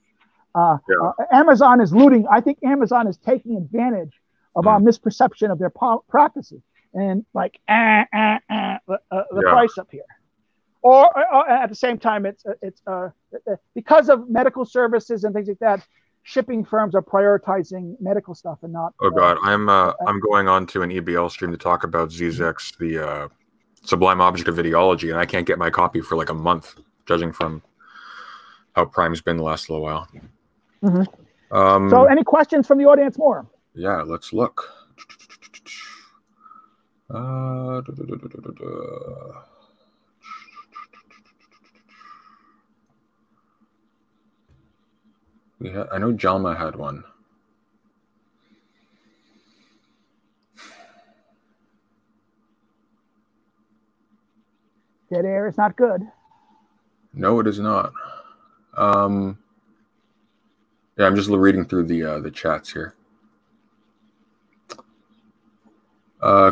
Amazon is looting. I think Amazon is taking advantage of our misperception of their practices and like the price up here. Or at the same time, it's because of medical services and things like that. Shipping firms are prioritizing medical stuff and not. Oh God, I'm going on to an EBL stream to talk about Zizek's the Sublime Object of Ideology, and I can't get my copy for like a month, judging from how Prime's been the last little while. So, any questions from the audience? More? Yeah, let's look. I know Jalma had one. Dead air is not good. No, it is not. Yeah, I'm just reading through the chats here.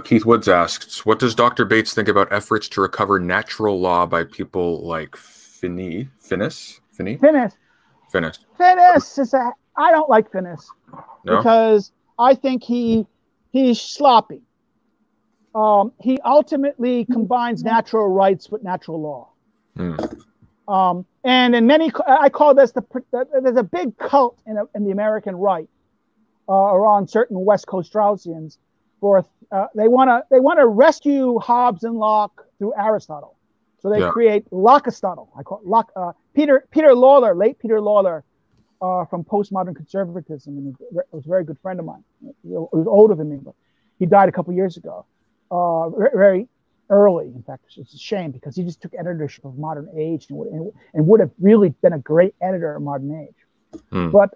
Keith Woods asks, what does Dr. Bates think about efforts to recover natural law by people like Finis? Finis is I don't like Finis because I think he's sloppy. He ultimately combines natural rights with natural law. And in many, I call this there's a big cult in the American right around certain West Coast Straussians for they want to rescue Hobbes and Locke through Aristotle. So they create Lockistotle. I call it Peter Lawler, late Peter Lawler, from postmodern conservatism, and he was a very good friend of mine. He was older than me, but he died a couple of years ago, very early. In fact, it's a shame because he just took editorship of Modern Age and would have really been a great editor of Modern Age. But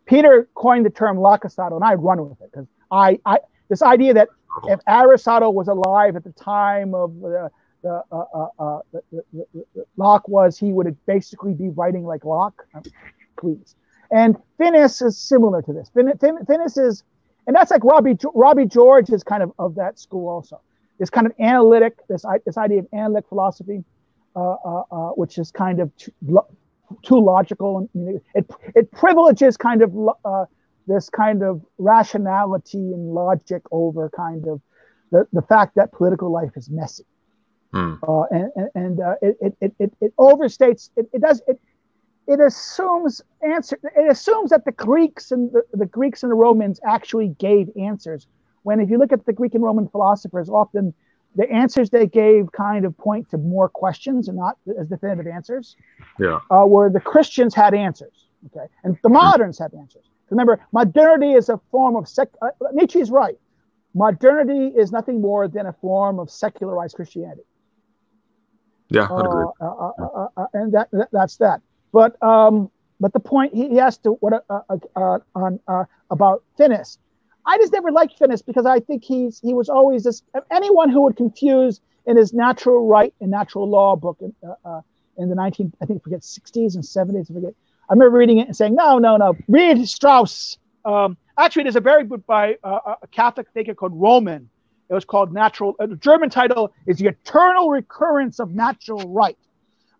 Peter coined the term Lockistotle, and I run with it because I this idea that if Aristotle was alive at the time of Locke was, he would basically be writing like Locke. Please. And Finnis is similar to this. Finnis is, and that's like Robbie George is kind of that school also. This kind of analytic, this idea of analytic philosophy, which is kind of too logical, and it privileges kind of this kind of rationality and logic over kind of the fact that political life is messy. And it overstates. It assumes that the Greeks and the Romans actually gave answers. When if you look at the Greek and Roman philosophers, often the answers they gave kind of point to more questions and not as definitive answers. Yeah. Where the Christians had answers, okay, and the moderns had answers. Remember, modernity is a form of Nietzsche is right. Modernity is nothing more than a form of secularized Christianity. Yeah, I'd agree. And that's that. But the point he asked to about Finnis, I just never liked Finnis because I think he was always this. Anyone who would confuse in his natural right and natural law book in the 60s and 70s. I remember reading it and saying, no, read Strauss. Actually, there's a very good by a Catholic thinker called Roman. It was called Natural. The German title is The Eternal Recurrence of Natural Right.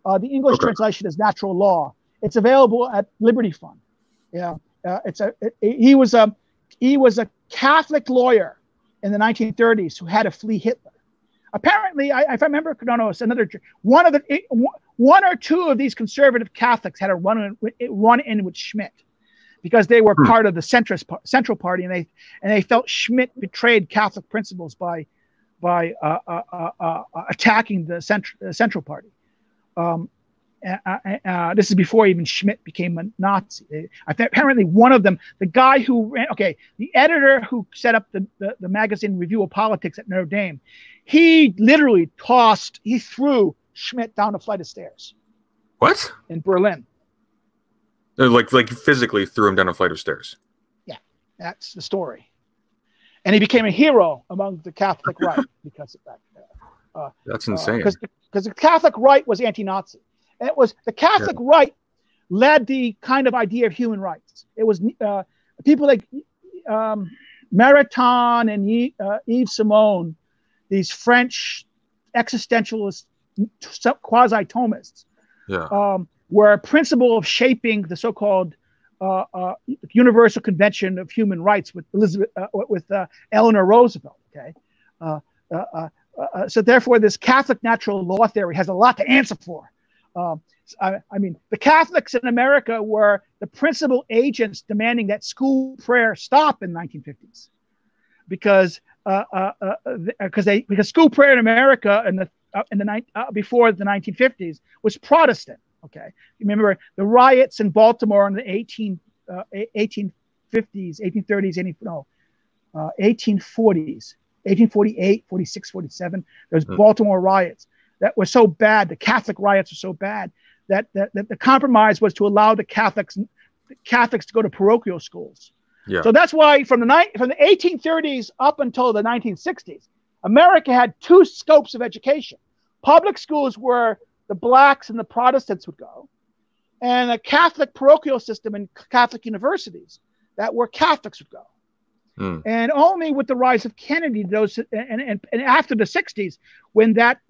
The English translation is Natural Law. It's available at Liberty Fund. Yeah, he was a Catholic lawyer in the 1930s who had to flee Hitler. Apparently, if I remember, it's another one or two of these conservative Catholics had a run in with Schmidt because they were part of the Central Party, and they felt Schmidt betrayed Catholic principles by attacking the Central Party. This is before even Schmidt became a Nazi. Apparently, one of them, the guy who ran, the editor who set up the magazine Review of Politics at Notre Dame, he literally threw Schmidt down a flight of stairs. What? In Berlin. Like physically threw him down a flight of stairs. Yeah, that's the story. And he became a hero among the Catholic right because of that. That's insane. Because the Catholic right was anti-Nazi. And it was the Catholic right led the kind of idea of human rights. It was people like Maritain and Yves Simon, these French existentialist quasi-Thomists, were a principle of shaping the so-called Universal Convention of Human Rights with Eleanor Roosevelt. So therefore, this Catholic natural law theory has a lot to answer for. The Catholics in America were the principal agents demanding that school prayer stop in the 1950s, because school prayer in America before the 1950s was Protestant. Okay, remember the riots in Baltimore in the 1840s, 1848, 46, 47. There's Baltimore riots that were so bad. The Catholic riots were so bad that the compromise was to allow the Catholics to go to parochial schools. Yeah. So that's why from the 1830s up until the 1960s, America had two scopes of education. Public schools where the blacks and the Protestants would go, and a Catholic parochial system in Catholic universities that where Catholics would go. And only with the rise of Kennedy, and after the 60s, when that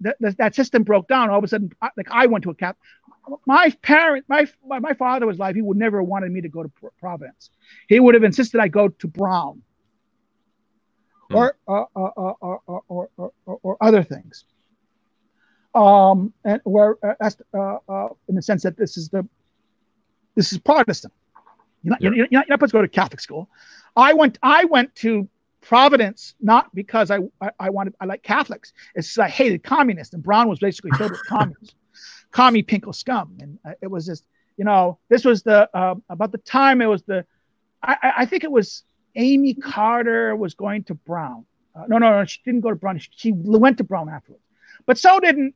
system broke down, all of a sudden, I went to a Catholic. My father was alive. He would never have wanted me to go to Providence. He would have insisted I go to Brown or other things. And where in the sense that this is Protestant. You're not supposed to go to Catholic school. I went to Providence not because I like Catholics. It's just I hated communists, and Brown was basically filled with communists, commie pinkle scum, and it was just this was the about the time it was the I think it was Amy Carter was going to Brown. No, she didn't go to Brown. She went to Brown afterwards, but so didn't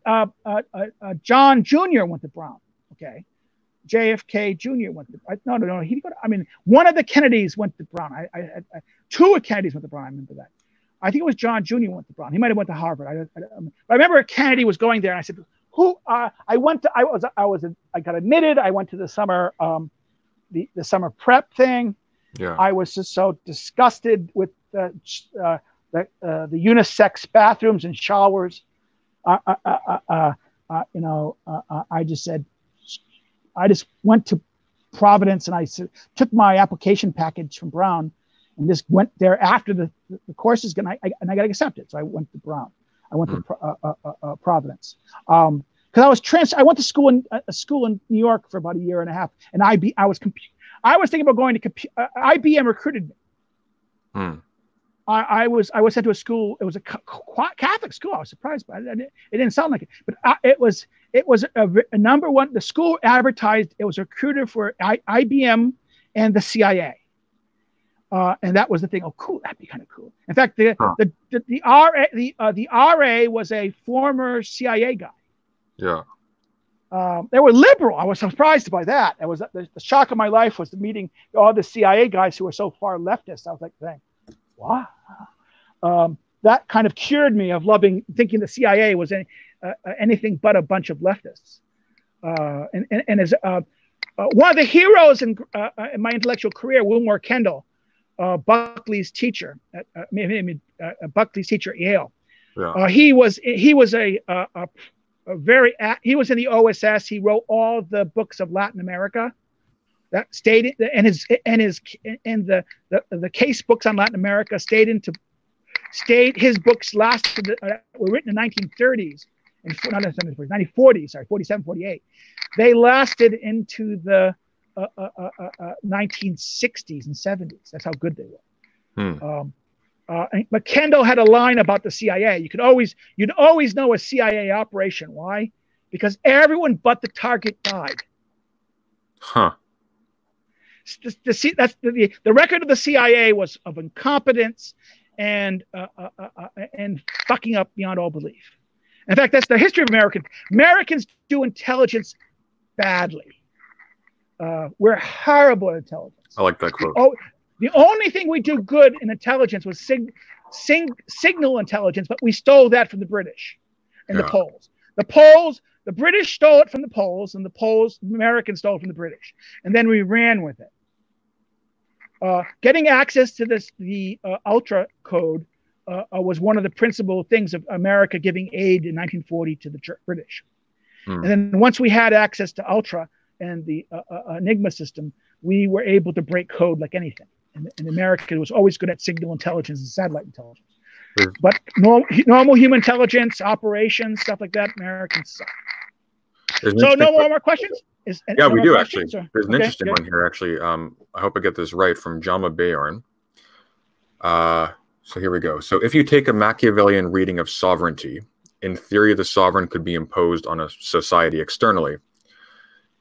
John Jr. went to Brown. Okay. JFK Jr. went to no. He didn't go to, I mean, one of the Kennedys went to Brown. Two of Kennedys went to Brown. I remember that. I think it was John Jr. went to Brown. He might have went to Harvard. I remember a Kennedy was going there, and I said, "Who?" I got admitted. I went to the summer the summer prep thing. Yeah. I was just so disgusted with the unisex bathrooms and showers. I just said. I just went to Providence and I took my application package from Brown and just went there after the courses and I got accepted. So I went to Brown. I went to Providence because I went to school in New York for about a year and a half, and I was thinking about going to IBM recruited me. I was sent to a school. It was a Catholic school. I was surprised by it. It didn't sound like it, but it was a number one. The school advertised it was a recruiter for IBM and the CIA, and that was the thing. Oh, cool! That'd be kind of cool. In fact, the RA was a former CIA guy. Yeah. They were liberal. I was surprised by that. It was the shock of my life was meeting all the CIA guys who were so far leftist. I was like, dang. Wow. That kind of cured me of thinking the CIA was anything but a bunch of leftists. And as one of the heroes in my intellectual career, Wilmore Kendall, Buckley's teacher at Buckley's teacher at Yale. Yeah. He was in the OSS. He wrote all the books of Latin America. That stayed and the case books on Latin America his books lasted were written in 1930s and not 1940s, sorry, 47, 48. They lasted into the 1960s and 70s. That's how good they were. But Kendall had a line about the CIA. You'd always know a CIA operation. Why? Because everyone but the target died. Huh. The record of the CIA was of incompetence and fucking up beyond all belief. In fact, that's the history of Americans. Americans do intelligence badly. We're horrible at intelligence. I like that quote. The only thing we do good in intelligence was signal intelligence, but we stole that from the British and the Poles. The British stole it from the Poles, and the Americans stole it from the British, and then we ran with it. Getting access to the Ultra Code was one of the principal things of America giving aid in 1940 to the British. And then once we had access to Ultra and the Enigma system, we were able to break code like anything. And America was always good at signal intelligence and satellite intelligence. But normal human intelligence, operations, stuff like that, Americans suck. So no more questions? Yeah, we do actually. There's an interesting one here actually. I hope I get this right from Jama Bayorn. So here we go. So if you take a Machiavellian reading of sovereignty, in theory the sovereign could be imposed on a society externally.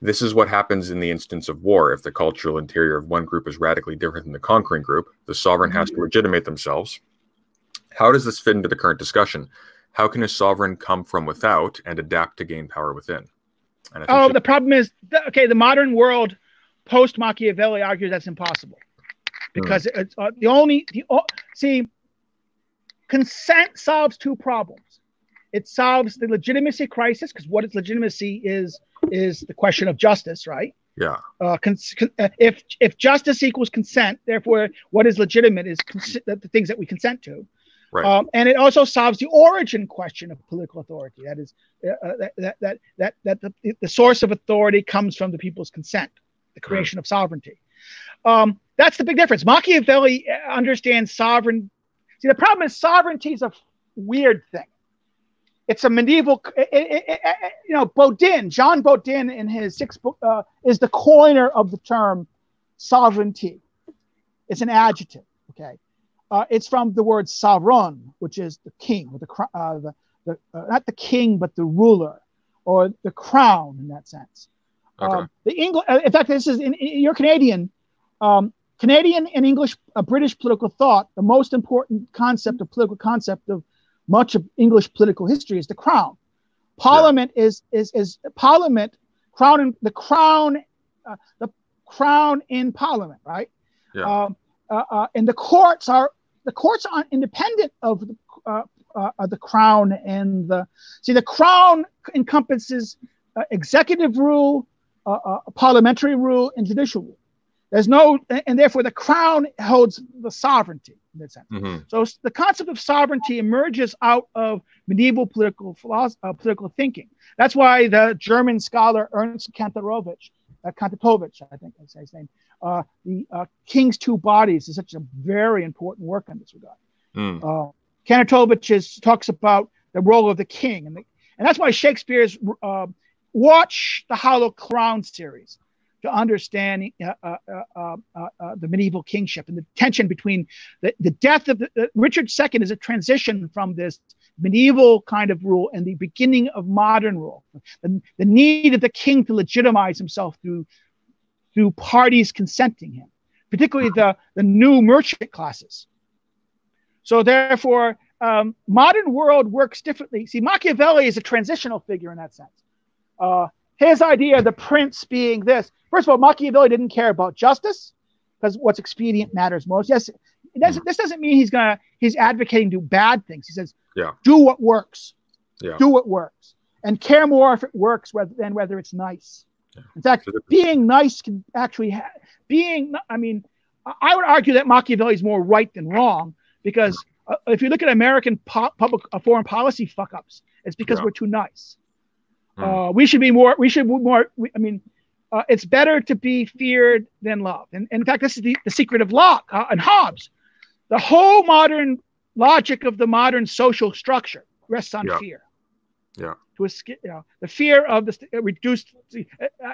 This is what happens in the instance of war. If the cultural interior of one group is radically different than the conquering group, the sovereign has to legitimate themselves. How does this fit into the current discussion? How can a sovereign come from without and adapt to gain power within? The problem is, the modern world post Machiavelli argues that's impossible because it's consent solves two problems. It solves the legitimacy crisis because what is legitimacy is the question of justice, right? Yeah. If justice equals consent, therefore, what is legitimate is the things that we consent to. Right. And it also solves the origin question of political authority. That is, the source of authority comes from the people's consent, the creation of sovereignty. That's the big difference. Machiavelli understands sovereign. See, the problem is sovereignty is a weird thing. it's a medieval, John Bodin in his 6th book is the coiner of the term sovereignty. It's an adjective, okay? It's from the word savron, which is the king, or not the king, but the ruler, or the crown in that sense. Okay. In fact, this is you're Canadian. Canadian and English, British political thought. The most important political concept of much of English political history is the crown. Parliament is Parliament, the crown in Parliament, right? Yeah. And the courts are independent of the crown and the crown encompasses executive rule, parliamentary rule, and judicial rule. And therefore the crown holds the sovereignty in that sense. Mm-hmm. So the concept of sovereignty emerges out of medieval political thinking. That's why the German scholar Ernst Kantorowicz, I think I say his name, the King's Two Bodies is such a very important work in this regard. Kantorowicz talks about the role of the king, and that's why Shakespeare's watch the Hollow Crown series to understand the medieval kingship and the tension between the death of Richard II is a transition from this medieval kind of rule and the beginning of modern rule. The need of the king to legitimize himself through parties consenting him, particularly the new merchant classes. So therefore, modern world works differently. See, Machiavelli is a transitional figure in that sense. His idea of the prince being this. First of all, Machiavelli didn't care about justice because what's expedient matters most. Yes, this doesn't mean he's advocating do bad things. He says, do what works. Yeah. Do what works. And care more if it works than whether it's nice. Yeah. In fact, being nice can actually I would argue that Machiavelli is more right than wrong because if you look at American foreign policy fuck-ups, it's because we're too nice. We should be more. It's better to be feared than loved. And in fact, this is the secret of Locke and Hobbes. The whole modern logic of the modern social structure rests on fear. Yeah. The fear of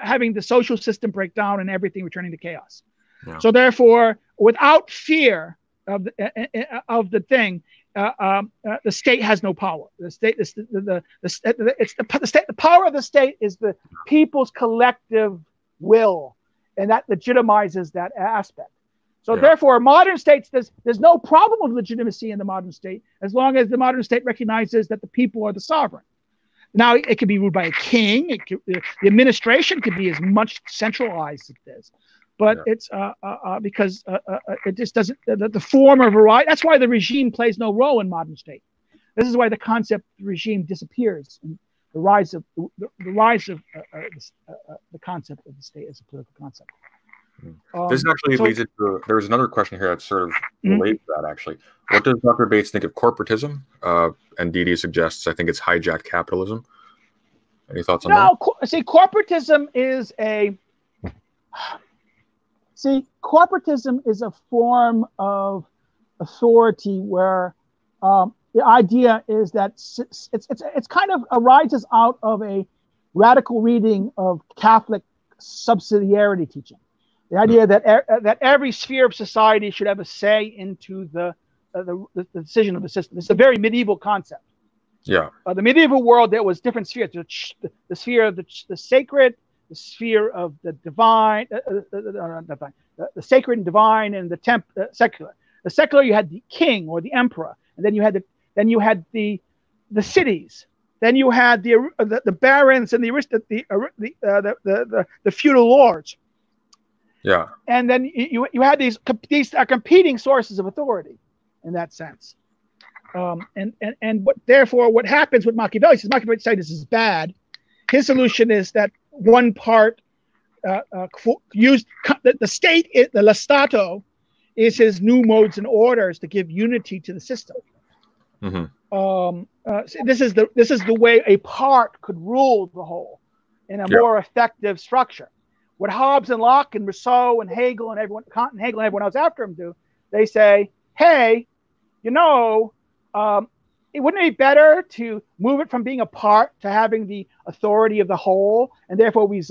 having the social system break down and everything returning to chaos. Yeah. So therefore, without fear of the thing, the state has no power. The power of the state is the people's collective will, and that legitimizes that aspect. So therefore, modern states, there's no problem of legitimacy in the modern state as long as the modern state recognizes that the people are the sovereign. Now, it can be ruled by a king. The administration can be as much centralized as this. But it's because it just doesn't, the form or variety, that's why the regime plays no role in modern state. This is why the concept of regime disappears and the rise of the concept of the state as a political concept. This actually leads into, there's another question here that sort of relates to that actually. What does Dr. Bates think of corporatism? And Didi suggests, I think it's hijacked capitalism. Any thoughts on that? See, corporatism is a form of authority where the idea is that it's kind of arises out of a radical reading of Catholic subsidiarity teaching. The idea that every sphere of society should have a say into the decision of the system. It's a very medieval concept. Yeah. The medieval world, there was different spheres. The sphere of the sacred, the sphere of the divine, the sacred and divine, and the secular. The secular, you had the king or the emperor, and then you had the cities. Then you had the barons and the feudal lords. Yeah. And then you had these are competing sources of authority in that sense. Therefore what happens with Machiavelli says Machiavelli says this is bad. His solution is that one part used the state, the Stato, is his new modes and orders to give unity to the system. This is the way a part could rule the whole in a more effective structure. What Hobbes and Locke and Rousseau and Hegel and Kant and everyone else after him do, they say, hey, wouldn't it be better to move it from being a part to having the authority of the whole, and therefore we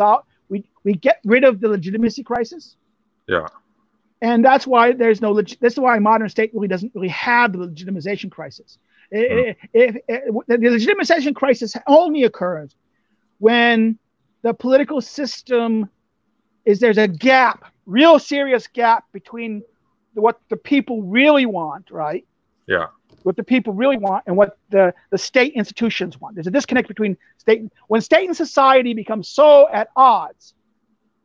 get rid of the legitimacy crisis? Yeah. And that's why there's no. This is why modern state really doesn't really have the legitimization crisis. The legitimization crisis only occurs when the political system there's a gap, real serious gap between what the people really want, right? Yeah. What the people really want and what the state institutions want. There's a disconnect between when state and society become so at odds,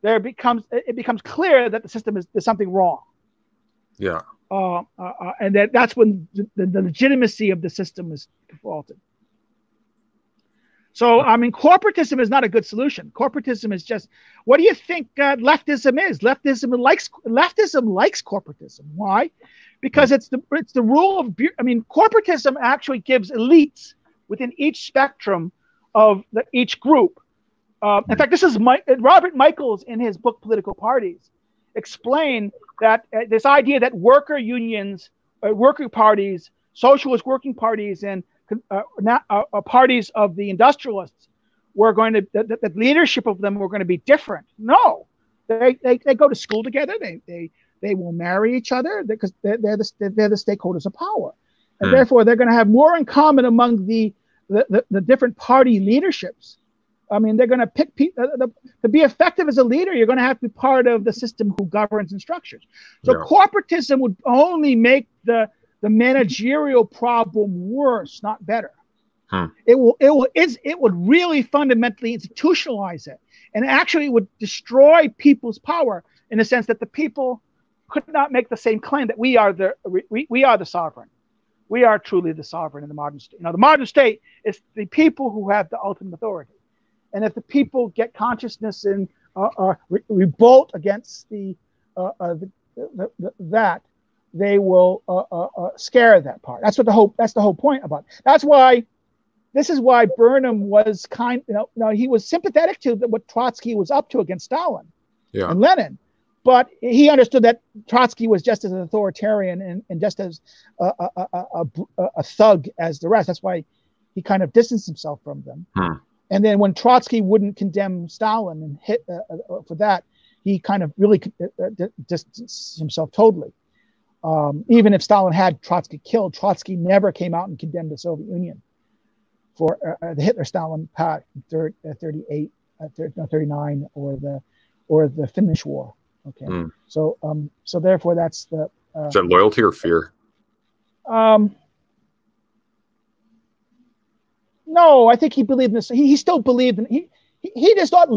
it becomes clear that the system there's something wrong. Yeah. And that's when the legitimacy of the system is defaulted. So, I mean, corporatism is not a good solution. Corporatism is just, what do you think leftism is? Leftism likes corporatism. Why? Because it's the rule of, corporatism actually gives elites within each spectrum of each group. In fact, this is Robert Michaels in his book Political Parties explain that this idea that worker unions, worker parties, socialist working parties, and parties of the industrialists were going to, the leadership of them were going to be different. No, they go to school together. They will marry each other because they're the stakeholders of power, and therefore they're going to have more in common among the different party leaderships. I mean, they're going to pick people to be effective as a leader. You're going to have to be part of the system who governs and structures. So corporatism would only make the managerial problem worse, not better. It would really fundamentally institutionalize it, and actually would destroy people's power in the sense that the people could not make the same claim that we are the sovereign. We are truly the sovereign in the modern state. Now, the modern state is the people who have the ultimate authority. And if the people get consciousness and revolt against that, they will scare that part. That's the whole point about it. This is why Burnham was he was sympathetic to what Trotsky was up to against Stalin and Lenin, but he understood that Trotsky was just as authoritarian and just as a thug as the rest. That's why he kind of distanced himself from them. And then when Trotsky wouldn't condemn Stalin and hit for that, he kind of really distanced himself totally. Even if Stalin had Trotsky killed, Trotsky never came out and condemned the Soviet Union for the Hitler-Stalin pact, 38, 39, or the Finnish War. Okay, so therefore that's the. Is that loyalty or fear? No, I think he believed in this. He still believed in he just thought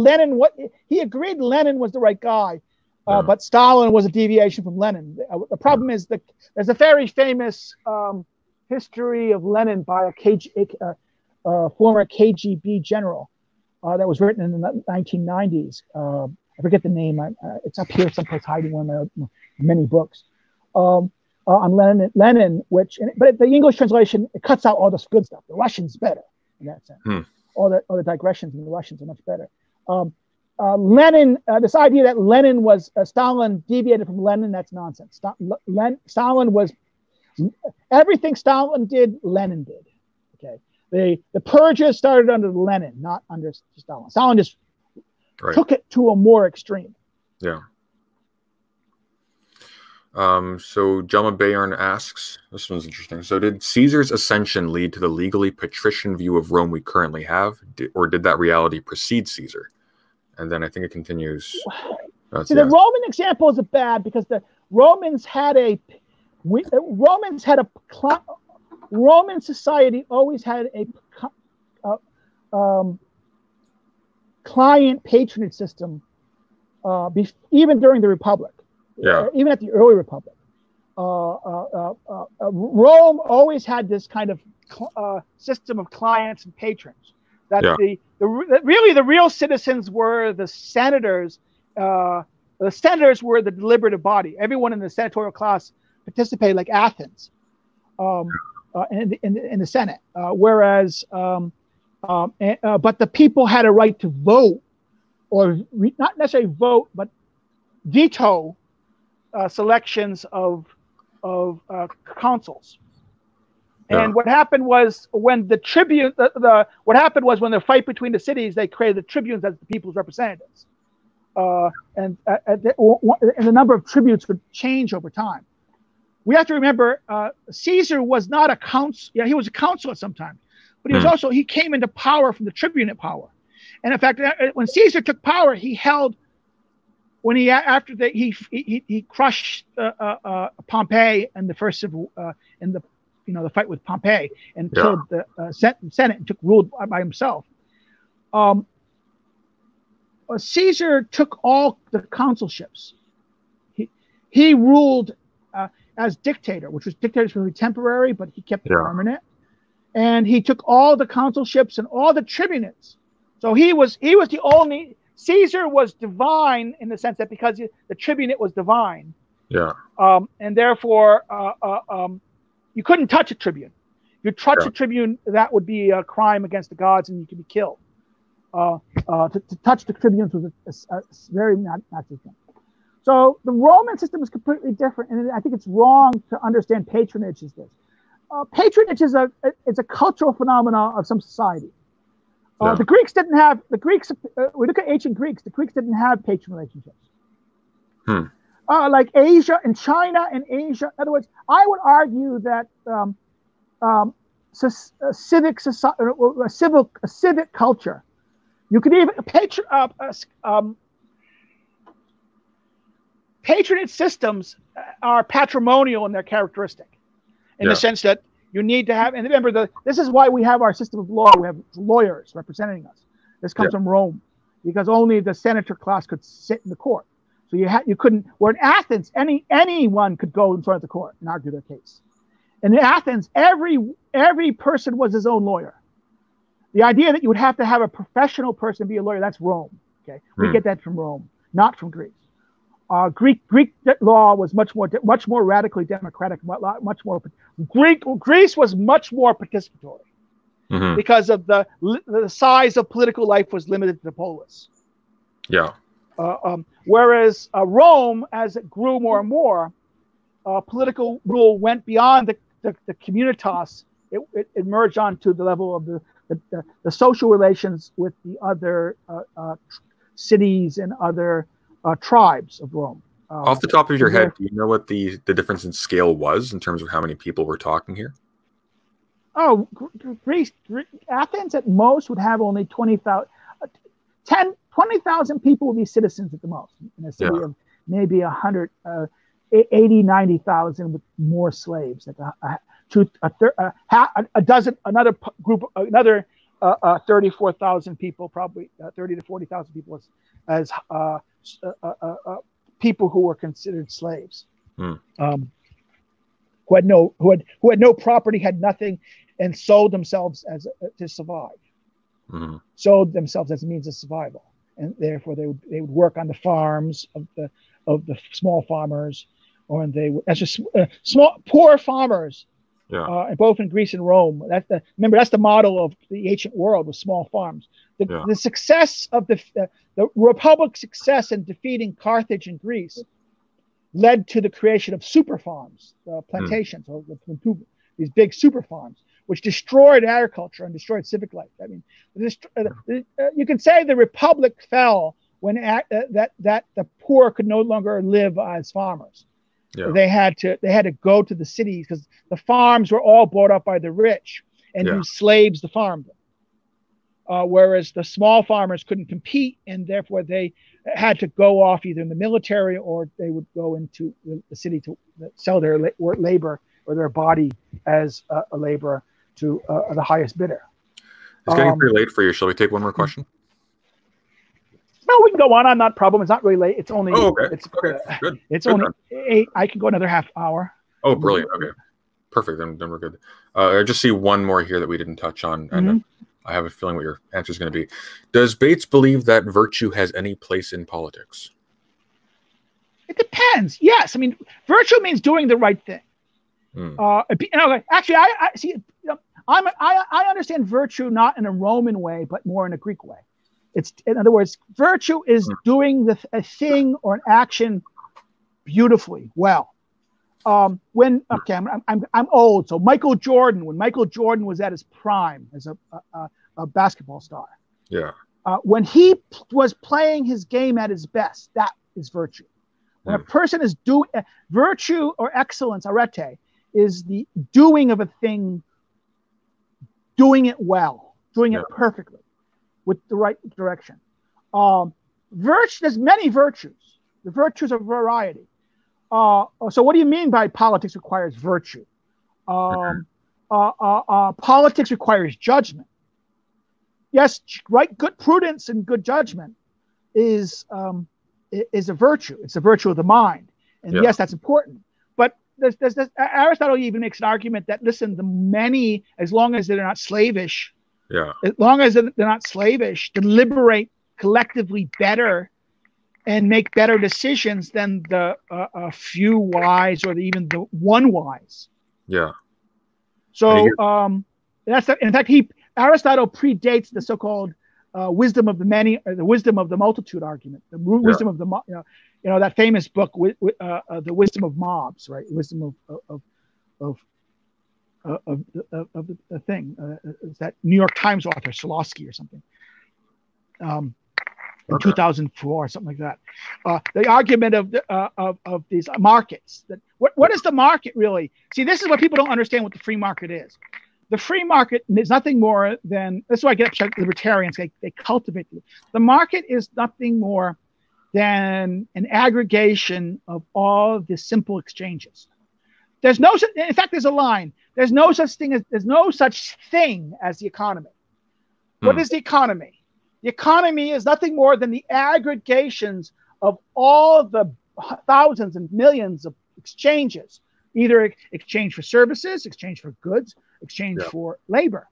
he agreed Lenin was the right guy, but Stalin was a deviation from Lenin. The problem is that there's a very famous history of Lenin by a former KGB general that was written in the 1990s. I forget the name. It's up here someplace hiding one of my many books. On Lenin, but the English translation, it cuts out all this good stuff. The Russians better in that sense. All the digressions in the Russians are much better. Lenin, this idea that Lenin was Stalin deviated from Lenin, that's nonsense. Stalin was everything Stalin did, Lenin did. Okay, the purges started under Lenin, not under Stalin. Stalin just took it to a more extreme. Yeah. So Jelma Bayern asks, this one's interesting. So did Caesar's ascension lead to the legally patrician view of Rome we currently have, or did that reality precede Caesar? And then I think it continues. See, the Roman example is bad because the Romans had Roman society always had a client patronage system, even during the Republic. Even at the early Republic, Rome always had this kind of system of clients and patrons. That really the real citizens were the senators. The senators were the deliberative body. Everyone in the senatorial class participated, like Athens, in the Senate. Whereas, but the people had a right to vote, or not necessarily vote, but veto selections of consuls. And what happened was when the tribune, what happened was when the fight between the cities, they created the tribunes as the people's representatives, and the number of tributes would change over time. We have to remember Caesar was not a council. Yeah, he was a consul at some time, but he was also, he came into power from the tribunate power. And in fact, when Caesar took power, he held, when he after the, he crushed Pompey in the first civil in the the fight with Pompey, and killed the Senate and took rule by himself. Caesar took all the consulships. He ruled as dictator, which was dictators were temporary, but he kept it permanent. And he took all the consulships and all the tribunates. So he was the only. Caesar was divine in the sense that because the tribunate was divine. Yeah. And therefore, you couldn't touch a tribune. If you touch a tribune, that would be a crime against the gods, and you could be killed. To touch the tribunes was a very not good thing. So the Roman system is completely different, and I think it's wrong to understand patronage as this. Patronage is a cultural phenomenon of some society. The Greeks didn't have we look at ancient Greeks. The Greeks didn't have patron relationships. Like Asia and China and Asia. In other words, I would argue that a civic culture. You could even patronage systems are patrimonial in their characteristic, in the sense that you need to have. And remember, this is why we have our system of law. We have lawyers representing us. This comes from Rome, because only the senator class could sit in the court. So you couldn't. Where in Athens, anyone could go in front of the court and argue their case. And in Athens, every person was his own lawyer. The idea that you would have to have a professional person be a lawyer, that's Rome. Okay, we get that from Rome, not from Greece. Greek law was much more radically democratic, much more. Greece was much more participatory because of the size of political life was limited to the polis. Yeah. Whereas Rome, as it grew more and more, political rule went beyond the communitas. It emerged onto the level of the social relations with the other cities and other tribes of Rome. Off the top of your head, do you know what the difference in scale was in terms of how many people we're talking here? Oh, Greece, Athens at most would have only 20,000 people would be citizens at the most in a city of maybe 80, 90,000 with more slaves. A dozen, another group, another 34,000 people, probably 30 to 40,000 people as people who were considered slaves, who had no property, had nothing, and sold themselves to survive. Sold themselves as a means of survival, and therefore they would work on the farms of the small farmers, or they would as just small poor farmers. Both in Greece and Rome. Remember that's the model of the ancient world, with small farms. The success of the Republic's success in defeating Carthage and Greece led to the creation of super farms, plantations, or these big super farms, which destroyed agriculture and destroyed civic life. I mean, you can say the Republic fell when that the poor could no longer live as farmers. They had to go to the cities because the farms were all bought up by the rich and used slaves to farm them. Whereas the small farmers couldn't compete, and therefore they had to go off either in the military or they would go into the city to sell their labor or their body as a laborer to the highest bidder. It's getting pretty late for you. Shall we take one more question? No, we can go on. I'm not problem. It's not really late. It's only. Oh, okay. Good. It's good only 8. I can go another half hour. Oh, brilliant. Okay, perfect. Then we're good. I just see one more here that we didn't touch on, and I have a feeling what your answer is going to be. Does Bates believe that virtue has any place in politics? It depends. Yes, I mean, virtue means doing the right thing. Actually, I see. I understand virtue not in a Roman way, but more in a Greek way. It's, in other words, virtue is doing a thing or an action beautifully, well. I'm old, so Michael Jordan, when Michael Jordan was at his prime as a basketball star, yeah, when he was playing his game at his best, that is virtue. When a person is doing virtue or excellence, arete, is the doing of a thing, doing it well, doing it perfectly, with the right direction. There's many virtues. The virtues are variety. So what do you mean by politics requires virtue? Politics requires judgment. Yes, right, good prudence and good judgment is a virtue. It's a virtue of the mind. And yes, that's important. But Aristotle even makes an argument that, listen, the many, as long as they're not slavish, as long as they're not slavish, deliberate collectively better and make better decisions than the few wise or even the one wise. Yeah. So in fact, Aristotle predates the so-called wisdom of the many, or the wisdom of the multitude argument. The wisdom of the that famous book, the wisdom of mobs, right? Wisdom of the thing. That New York Times author Solosky or something. In 2004 or something like that. The argument of these markets. That what is the market really? See, this is what people don't understand what the free market is. The free market is nothing more than, that's why I get upset with libertarians. They cultivate it. The market is nothing more than an aggregation of all the simple exchanges. In fact, there's a line. There's no such thing as the economy. What is the economy? The economy is nothing more than the aggregations of all the thousands and millions of exchanges, either exchange for services, exchange for goods, exchange for labor.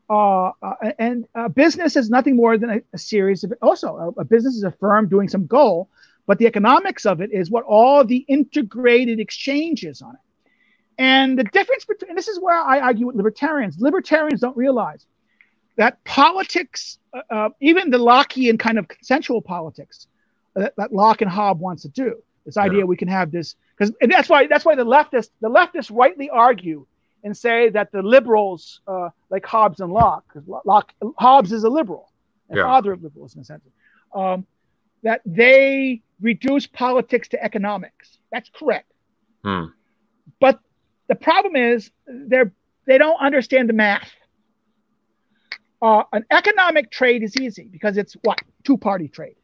And business is nothing more than a series of, also a business is a firm doing some goal, but the economics of it is what all the integrated exchanges on it. And the difference between, and this is where I argue with libertarians don't realize that politics, even the Lockean kind of consensual politics that Locke and Hobbes wants to do, this idea we can have this, because that's why the leftists rightly argue and say that the liberals, like Hobbes and Locke, because Hobbes is a liberal, and father of liberals in a sense, that they reduce politics to economics. That's correct. But the problem is they don't understand the math. An economic trade is easy because it's what? Two-party trade.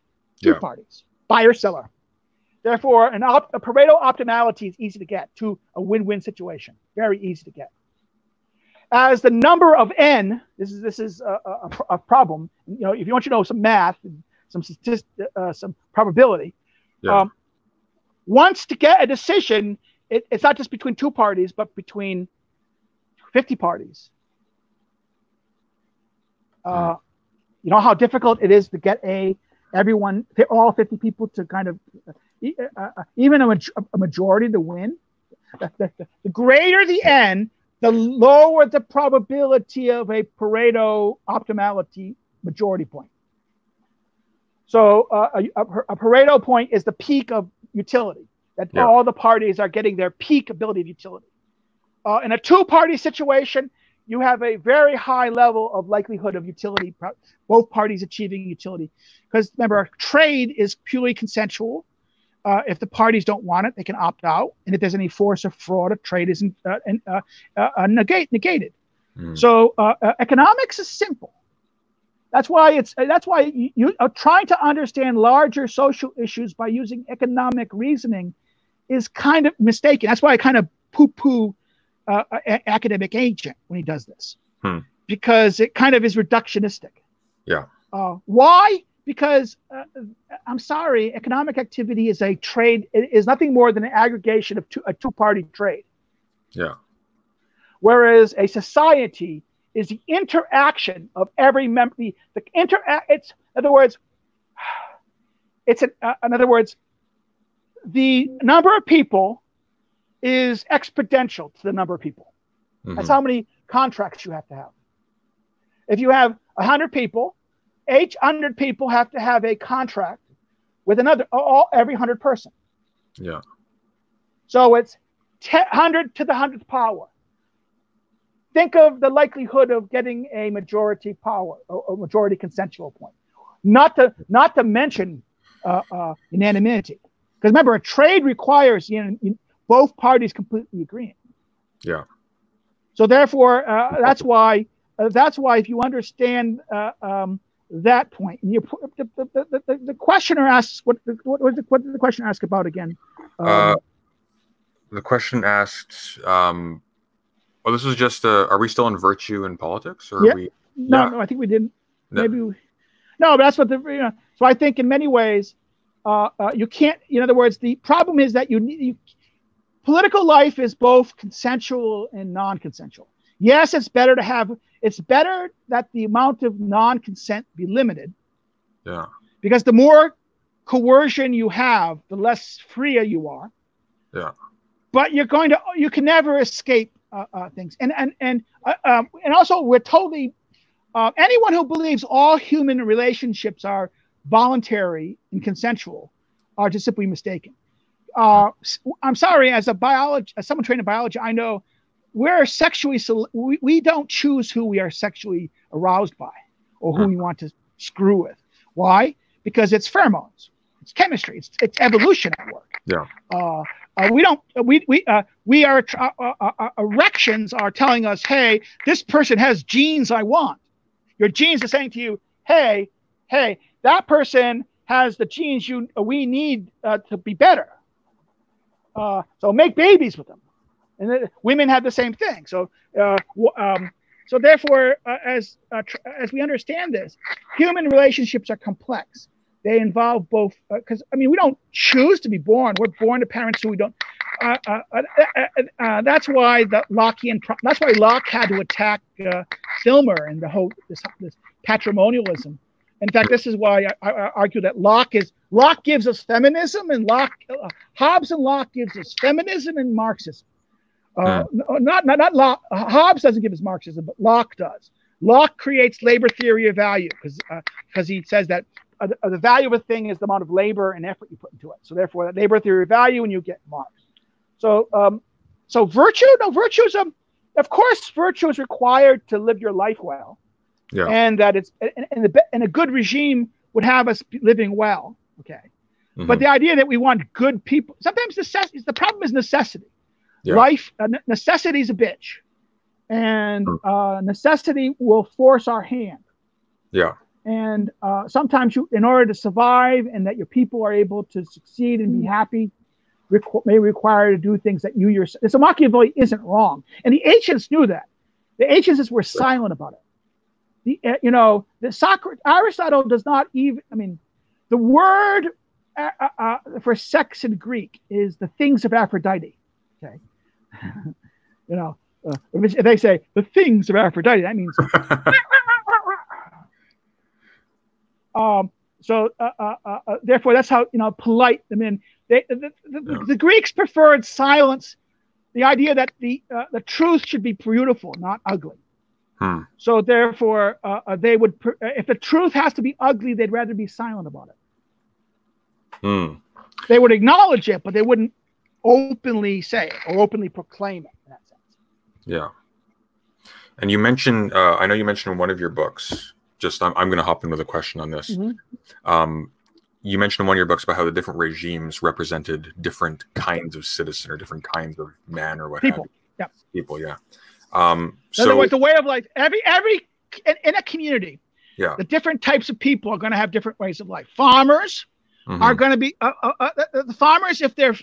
Two parties, buyer, seller. Therefore, a Pareto optimality is easy to get to a win-win situation. Very easy to get. As the number of n, this is a problem. If you want to know some math, some probability, once to get a decision, it's not just between two parties, but between 50 parties. You know how difficult it is to get all 50 people to kind of, even a majority to win. The greater the n, the lower the probability of a Pareto optimality majority point. So a Pareto point is the peak of utility, that all the parties are getting their peak ability of utility. In a two-party situation, you have a very high level of likelihood of utility, both parties achieving utility. Because remember, trade is purely consensual. If the parties don't want it, they can opt out. And if there's any force or fraud, a trade is negated. So economics is simple. That's why you are trying to understand larger social issues by using economic reasoning is kind of mistaken. That's why I kind of poo-poo academic agent when he does this, because it kind of is reductionistic. Why? Because I'm sorry, economic activity is a trade. It is nothing more than an aggregation of a two-party trade. Whereas a society is the interaction of every member. In other words, the number of people is exponential to the number of people. That's how many contracts you have to have. If you have 100 people, each 100 people have to have a contract with every 100 person. So it's 100 to the 100th power. Think of the likelihood of getting a majority power, a majority consensual point. Not to mention unanimity. Because remember, a trade requires both parties completely agreeing. Yeah. So therefore, that's why if you understand that point, and the questioner asks, what did the questioner ask about again? The question asked, well, this is just, are we still in virtue in politics? Or yeah. are we? No, I think we didn't. No. Maybe no, but that's what so I think in many ways, you can't, in other words, the problem is that political life is both consensual and non-consensual. Yes, it's better that the amount of non-consent be limited. Yeah. Because the more coercion you have, the less free you are. Yeah. But you can never escape things. And also we're totally, anyone who believes all human relationships are voluntary and consensual are just simply mistaken. I'm sorry, as someone trained in biology, I know we're sexually, we don't choose who we are sexually aroused by or who we want to screw with. Why? Because it's pheromones, it's chemistry, it's evolution at work. Yeah. Erections are telling us, hey, this person has genes I want. Your genes are saying to you, hey, that person has the genes we need to be better. So make babies with them. And then women have the same thing. So therefore, as we understand this, human relationships are complex. They involve both, because we don't choose to be born. We're born to parents who we don't. That's why that's why Locke had to attack Filmer and the whole this patrimonialism. In fact, this is why I argue that Locke gives us feminism, and Hobbes and Locke gives us feminism and Marxism. Not Locke. Hobbes doesn't give us Marxism, but Locke does. Locke creates labor theory of value because he says that the value of a thing is the amount of labor and effort you put into it. So therefore, that labor theory of value, and you get Marx. So virtue, of course, virtue is required to live your life well. Yeah. And that and a good regime would have us living well. Okay. Mm-hmm. But the idea that we want good people, sometimes the problem is necessity. Yeah. Life, necessity is a bitch, and necessity will force our hand. Yeah. And sometimes in order to survive and that your people are able to succeed and be happy, may require to do things that you yourself. So Machiavelli isn't wrong, and the ancients knew that. The ancients were silent about it. Aristotle does not even. The word for sex in Greek is the things of Aphrodite. Okay, if they say the things of Aphrodite, that means. Therefore, that's how polite. The Greeks preferred silence, the idea that the truth should be beautiful, not ugly. So therefore, they would, if the truth has to be ugly, they'd rather be silent about it. They would acknowledge it, but they wouldn't openly say it or openly proclaim it in that sense. Yeah. And you mentioned, I know you mentioned in one of your books, I'm going to hop in with a question on this. Mm-hmm. You mentioned in one of your books about how the different regimes represented different kinds of citizen or different kinds of man or what have you. Yeah. People, yeah. In other words, the way of life, every in a community, the different types of people are going to have different ways of life. Farmers are going to be the farmers, if they're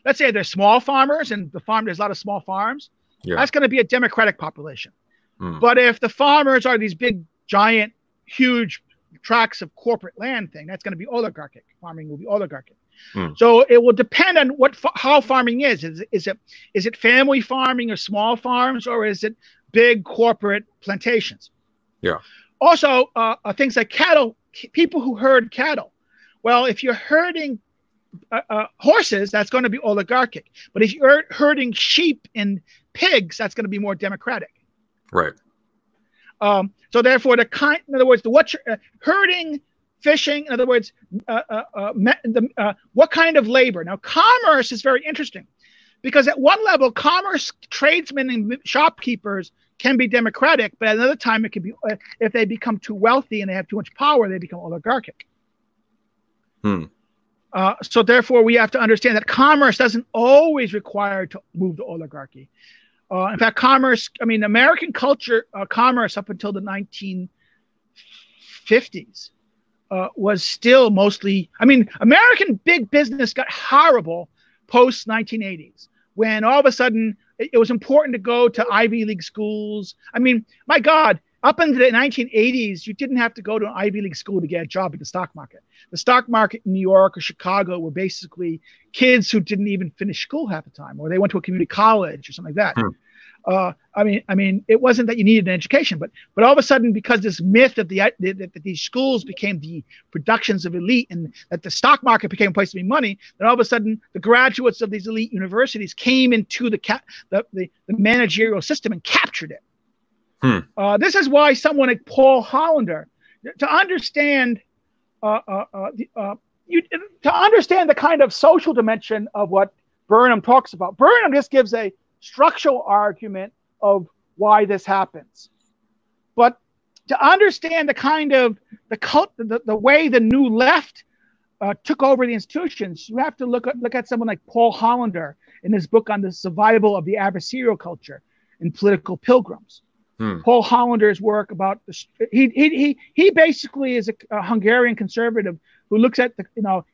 let's say they're small farmers and there's a lot of small farms, that's going to be a democratic population. But if the farmers are these big, giant, huge tracts of corporate land thing, that's going to be oligarchic. Farming will be oligarchic. So it will depend on how farming is. Is it family farming or small farms, or is it big corporate plantations? Yeah. Also, things like cattle, people who herd cattle. Well, if you're herding horses, that's going to be oligarchic. But if you're herding sheep and pigs, that's going to be more democratic. Right. So therefore, in other words, herding, fishing, in other words, what kind of labor? Now, commerce is very interesting because at one level, commerce, tradesmen, and shopkeepers can be democratic, but at another time, it can be, if they become too wealthy and they have too much power, they become oligarchic. So therefore, we have to understand that commerce doesn't always require to move to oligarchy. In fact, commerce, I mean, American culture, commerce up until the 1950s was still mostly, I mean, American big business got horrible post 1980s when all of a sudden it was important to go to Ivy League schools. I mean, my God, up into the 1980s, you didn't have to go to an Ivy League school to get a job at the stock market. The stock market in New York or Chicago were basically kids who didn't even finish school half the time, or they went to a community college or something like that. I mean, it wasn't that you needed an education, but all of a sudden, because this myth that that these schools became the productions of elite, and that the stock market became a place to make money, then all of a sudden, the graduates of these elite universities came into the managerial system and captured it. This is why someone like Paul Hollander, to understand the kind of social dimension of what Burnham talks about. Burnham just gives a structural argument of why this happens, but to understand the kind of the way the new left took over the institutions, you have to look at someone like Paul Hollander in his book on the survival of the adversarial culture in Political Pilgrims. Paul Hollander's work about he basically is a Hungarian conservative who looks at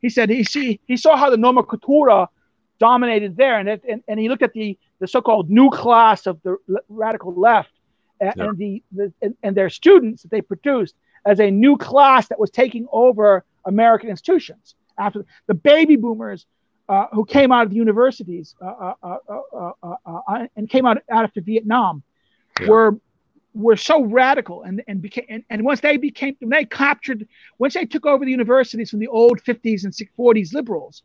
he said he saw how the nomenklatura dominated there, and he looked at the so-called new class of the radical left and their students that they produced as a new class that was taking over American institutions after the baby boomers who came out of the universities and came out after Vietnam were so radical and once they took over the universities from the old 50s and 40s liberals,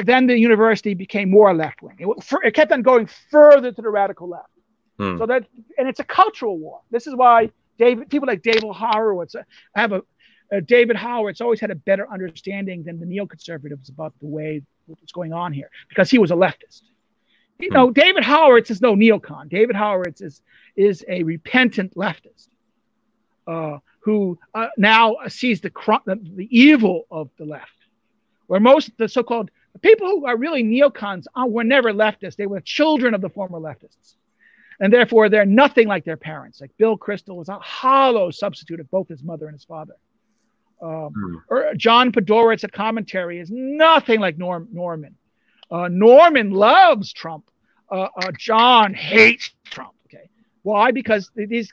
then the university became more left-wing. It kept on going further to the radical left. So that, and it's a cultural war. This is why people like David Horowitz David Horowitz always had a better understanding than the neoconservatives about the way what's going on here, because he was a leftist. David Horowitz is no neocon. David Horowitz is a repentant leftist who now sees the evil of the left. Where most of the so-called people who are really neocons were never leftists. They were children of the former leftists. And therefore, they're nothing like their parents. Like Bill Kristol was a hollow substitute of both his mother and his father. Or John Podhoretz at Commentary is nothing like Norman. Norman loves Trump. John hates Trump. Okay, why? Because these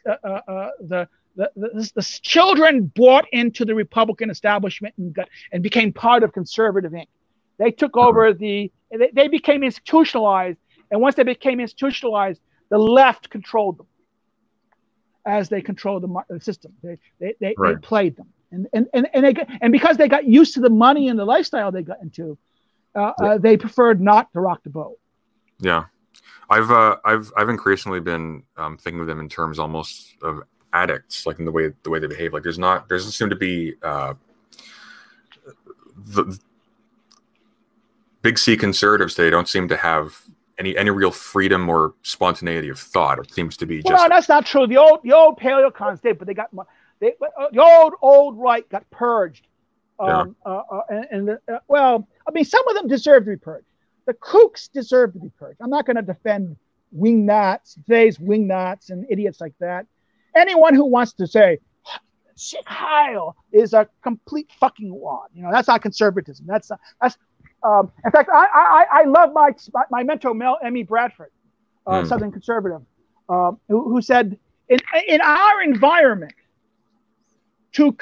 the children bought into the Republican establishment and became part of conservative Inc. They took over they became institutionalized, and once they became institutionalized, the left controlled them as they controlled the system. They played them, and because they got used to the money and the lifestyle they got into, they preferred not to rock the boat. Yeah, I've increasingly been thinking of them in terms almost of addicts, like in the way they behave. Like there doesn't seem to be the big C conservatives. They don't seem to have any real freedom or spontaneity of thought. It seems to be just. No, that's not true. The old paleocons did, but the old right got purged. Well, I mean, some of them deserve to be purged. The kooks deserve to be purged. I'm not going to defend today's wingnats and idiots like that. Anyone who wants to say Heil is a complete fucking wad, that's not conservatism. That's in fact, I love my mentor Mel Emmy Bradford, Southern conservative, who said in our environment, to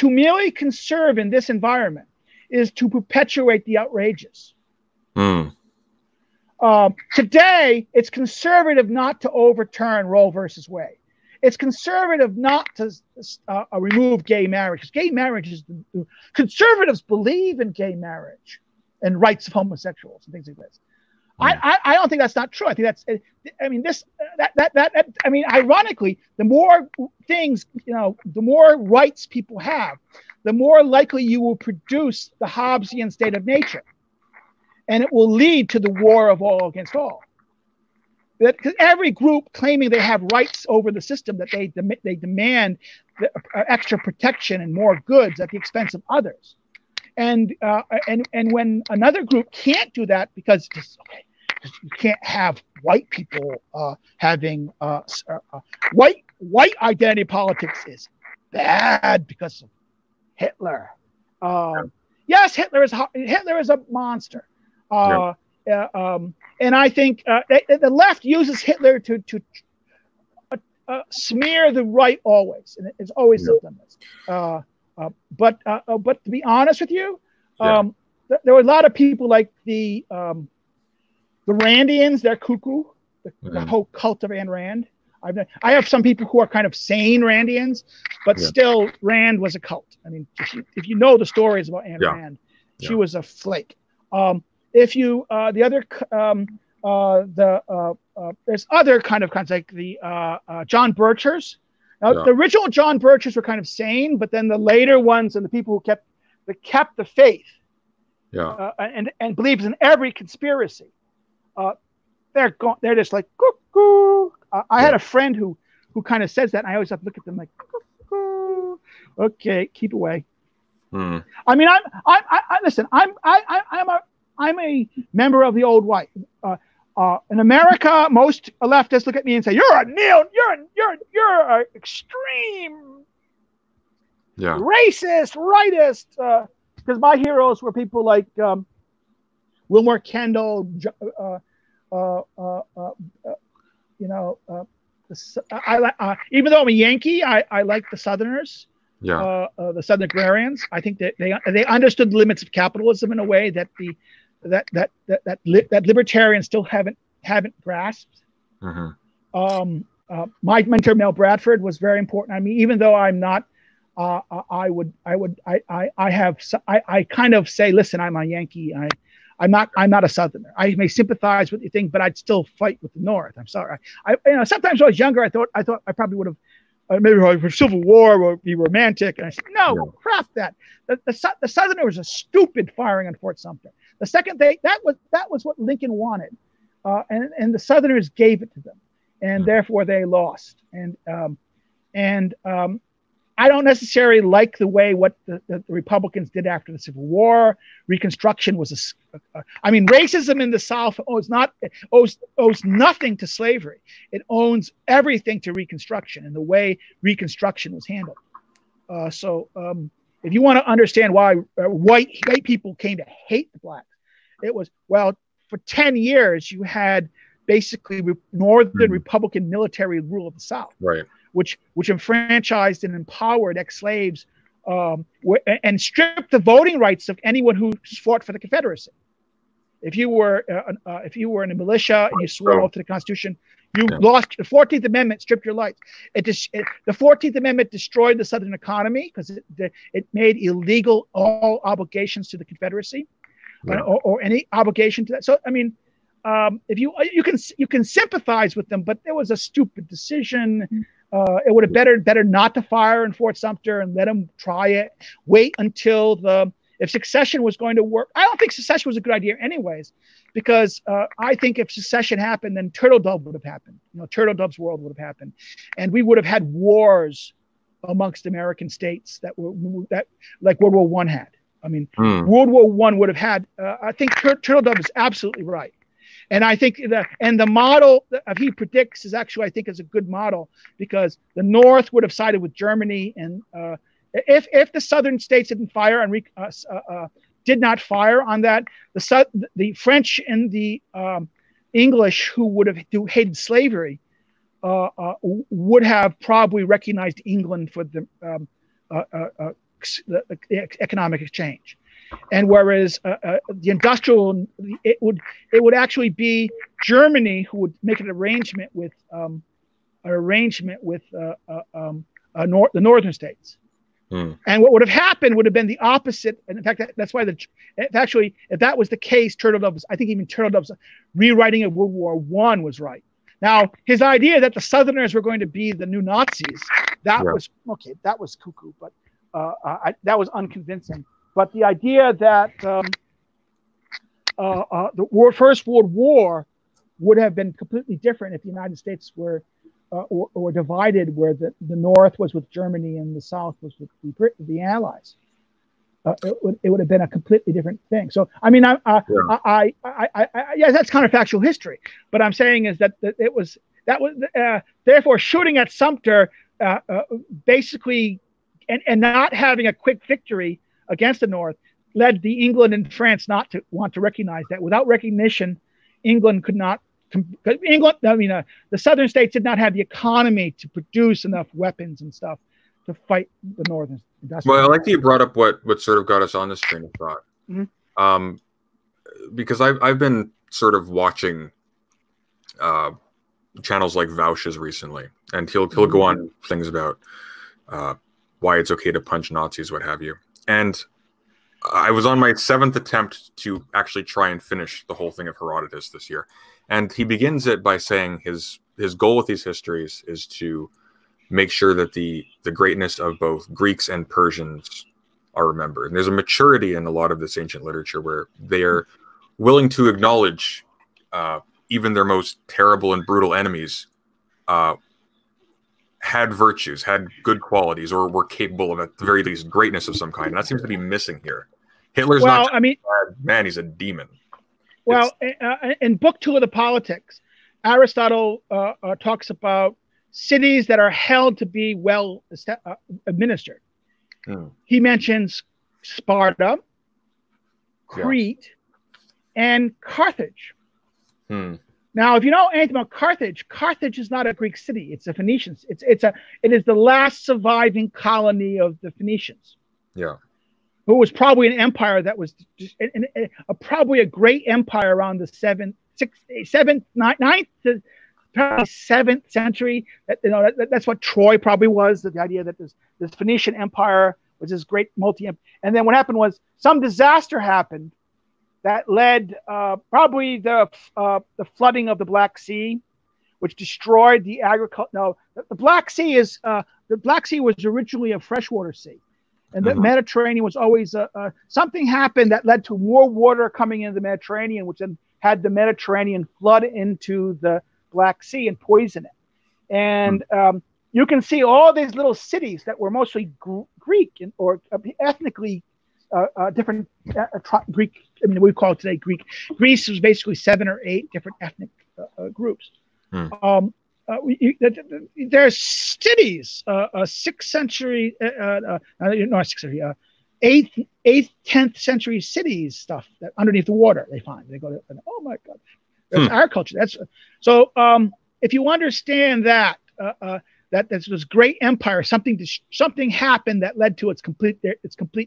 merely conserve in this environment is to perpetuate the outrageous. Today, it's conservative not to overturn Roe versus Wade. It's conservative not to remove gay marriage. Gay marriage is conservatives believe in gay marriage and rights of homosexuals and things like this. I don't think that's not true. I think that's. I mean, ironically, the more things the more rights people have, the more likely you will produce the Hobbesian state of nature. and it will lead to the war of all against all. Because every group claiming they have rights over the system, that they demand extra protection and more goods at the expense of others. And when another group can't do that because you can't have white people having white identity politics is bad because of Hitler. Yes, Hitler is a monster. And I think the left uses Hitler to smear the right always, and it's always done this. But to be honest with you, there were a lot of people like the Randians. They're cuckoo. The whole cult of Ayn Rand. I have some people who are kind of sane Randians, but still Rand was a cult. I mean, if you know the stories about Ayn Rand, she was a flake. If you there's other kind of concepts like the John Birchers. Now, the original John Birchers were kind of sane, but then the later ones and the people who kept the faith, and believed in every conspiracy, they're just like cuckoo. I had a friend who kind of says that, and I always have to look at them like cuckoo. Okay, keep away. I mean, listen. I'm a member of the old white. In America, most leftists look at me and say, "You're a extreme, racist, rightist." Because my heroes were people like Wilmer Kendall. Even though I'm a Yankee, I like the Southerners. The Southern agrarians. I think that they understood the limits of capitalism in a way that that libertarians still haven't grasped. My mentor Mel Bradford was very important. I mean, even though I'm not, I kind of say, listen, I'm a Yankee. I'm not a Southerner. I may sympathize with the thing, but I'd still fight with the North. I'm sorry. Sometimes when I was younger, I thought I probably would have. Maybe for Civil War would be romantic, and I said, no, crap that. The Southerners are stupid firing on Fort Sumter. The second that was what Lincoln wanted, and the Southerners gave it to them, and therefore they lost. And I don't necessarily like the way what the Republicans did after the Civil War. Reconstruction was racism in the South owes nothing to slavery. It owns everything to Reconstruction and the way Reconstruction was handled. So if you want to understand why white people came to hate the blacks, it was, well, for 10 years you had basically Northern Republican military rule of the South. Right. Which enfranchised and empowered ex-slaves and stripped the voting rights of anyone who fought for the Confederacy. If you were in a militia and you swore oath to the Constitution, you lost. The 14th Amendment stripped your rights. The 14th Amendment destroyed the Southern economy because it made illegal all obligations to the Confederacy or any obligation to that. So I mean, if you can sympathize with them, but there was a stupid decision. It would have better not to fire in Fort Sumter and let them try it. Wait until if secession was going to work. I don't think secession was a good idea anyways, because I think if secession happened, then Turtle Dove would have happened. Turtle Dove's world would have happened, and we would have had wars amongst American states that like World War I had. I mean, World War I would have had. I think Turtle Dove is absolutely right. And I think the model that he predicts is actually, I think, is a good model, because the North would have sided with Germany, and if the Southern states didn't fire and did not fire on that, the French and the English who hated slavery would have probably recognized England for the economic exchange. And whereas the industrial, it would actually be Germany who would make an arrangement with the northern states. And what would have happened would have been the opposite. And in fact, that's why if that was the case, I think even Turtle Dove's rewriting of World War I was right. Now, his idea that the Southerners were going to be the new Nazis, that was cuckoo, but that was unconvincing. But the idea that First World War would have been completely different if the United States were or divided, where the North was with Germany and the South was with the Allies. It would have been a completely different thing. So, I mean, yeah, that's counterfactual history. But I'm saying is that therefore shooting at Sumter basically and not having a quick victory against the North led the England and France not to want to recognize that. Without recognition, England could not. The southern states did not have the economy to produce enough weapons and stuff to fight the northern. Well, I like that you brought up what sort of got us on this train of thought, because I've been sort of watching channels like Vouch's recently, and he'll go on things about why it's okay to punch Nazis, what have you. And I was on my 7th attempt to actually try and finish the whole thing of Herodotus this year, and he begins it by saying his goal with these histories is to make sure that the greatness of both Greeks and Persians are remembered. And there's a maturity in a lot of this ancient literature where they are willing to acknowledge even their most terrible and brutal enemies had virtues, had good qualities, or were capable of, at the very least, greatness of some kind. And that seems to be missing here. Hitler's not just a bad man, he's a demon. Well, in Book 2 of the Politics, Aristotle talks about cities that are held to be well administered. He mentions Sparta, Crete, and Carthage. Now, if you know anything about Carthage, Carthage is not a Greek city; it's a Phoenician. It is the last surviving colony of the Phoenicians. Yeah, who was probably an empire that was probably a great empire around the 9th to probably 7th century. That's what Troy probably was. The idea that this Phoenician empire was this great and then what happened was some disaster happened that led probably the flooding of the Black Sea, which destroyed the agriculture. No, the Black Sea was originally a freshwater sea, and the Mediterranean was always something happened that led to more water coming into the Mediterranean, which then had the Mediterranean flood into the Black Sea and poison it. And you can see all these little cities that were mostly Greek or ethnically different Greek. I mean, we call it today Greek. Greece was basically 7 or 8 different ethnic groups. There's cities, 6th century, not 6th century, 8th, 10th century cities stuff that underneath the water they find. They go to, oh my God, that's agriculture. So. If you understand that this was great empire, something happened that led to its complete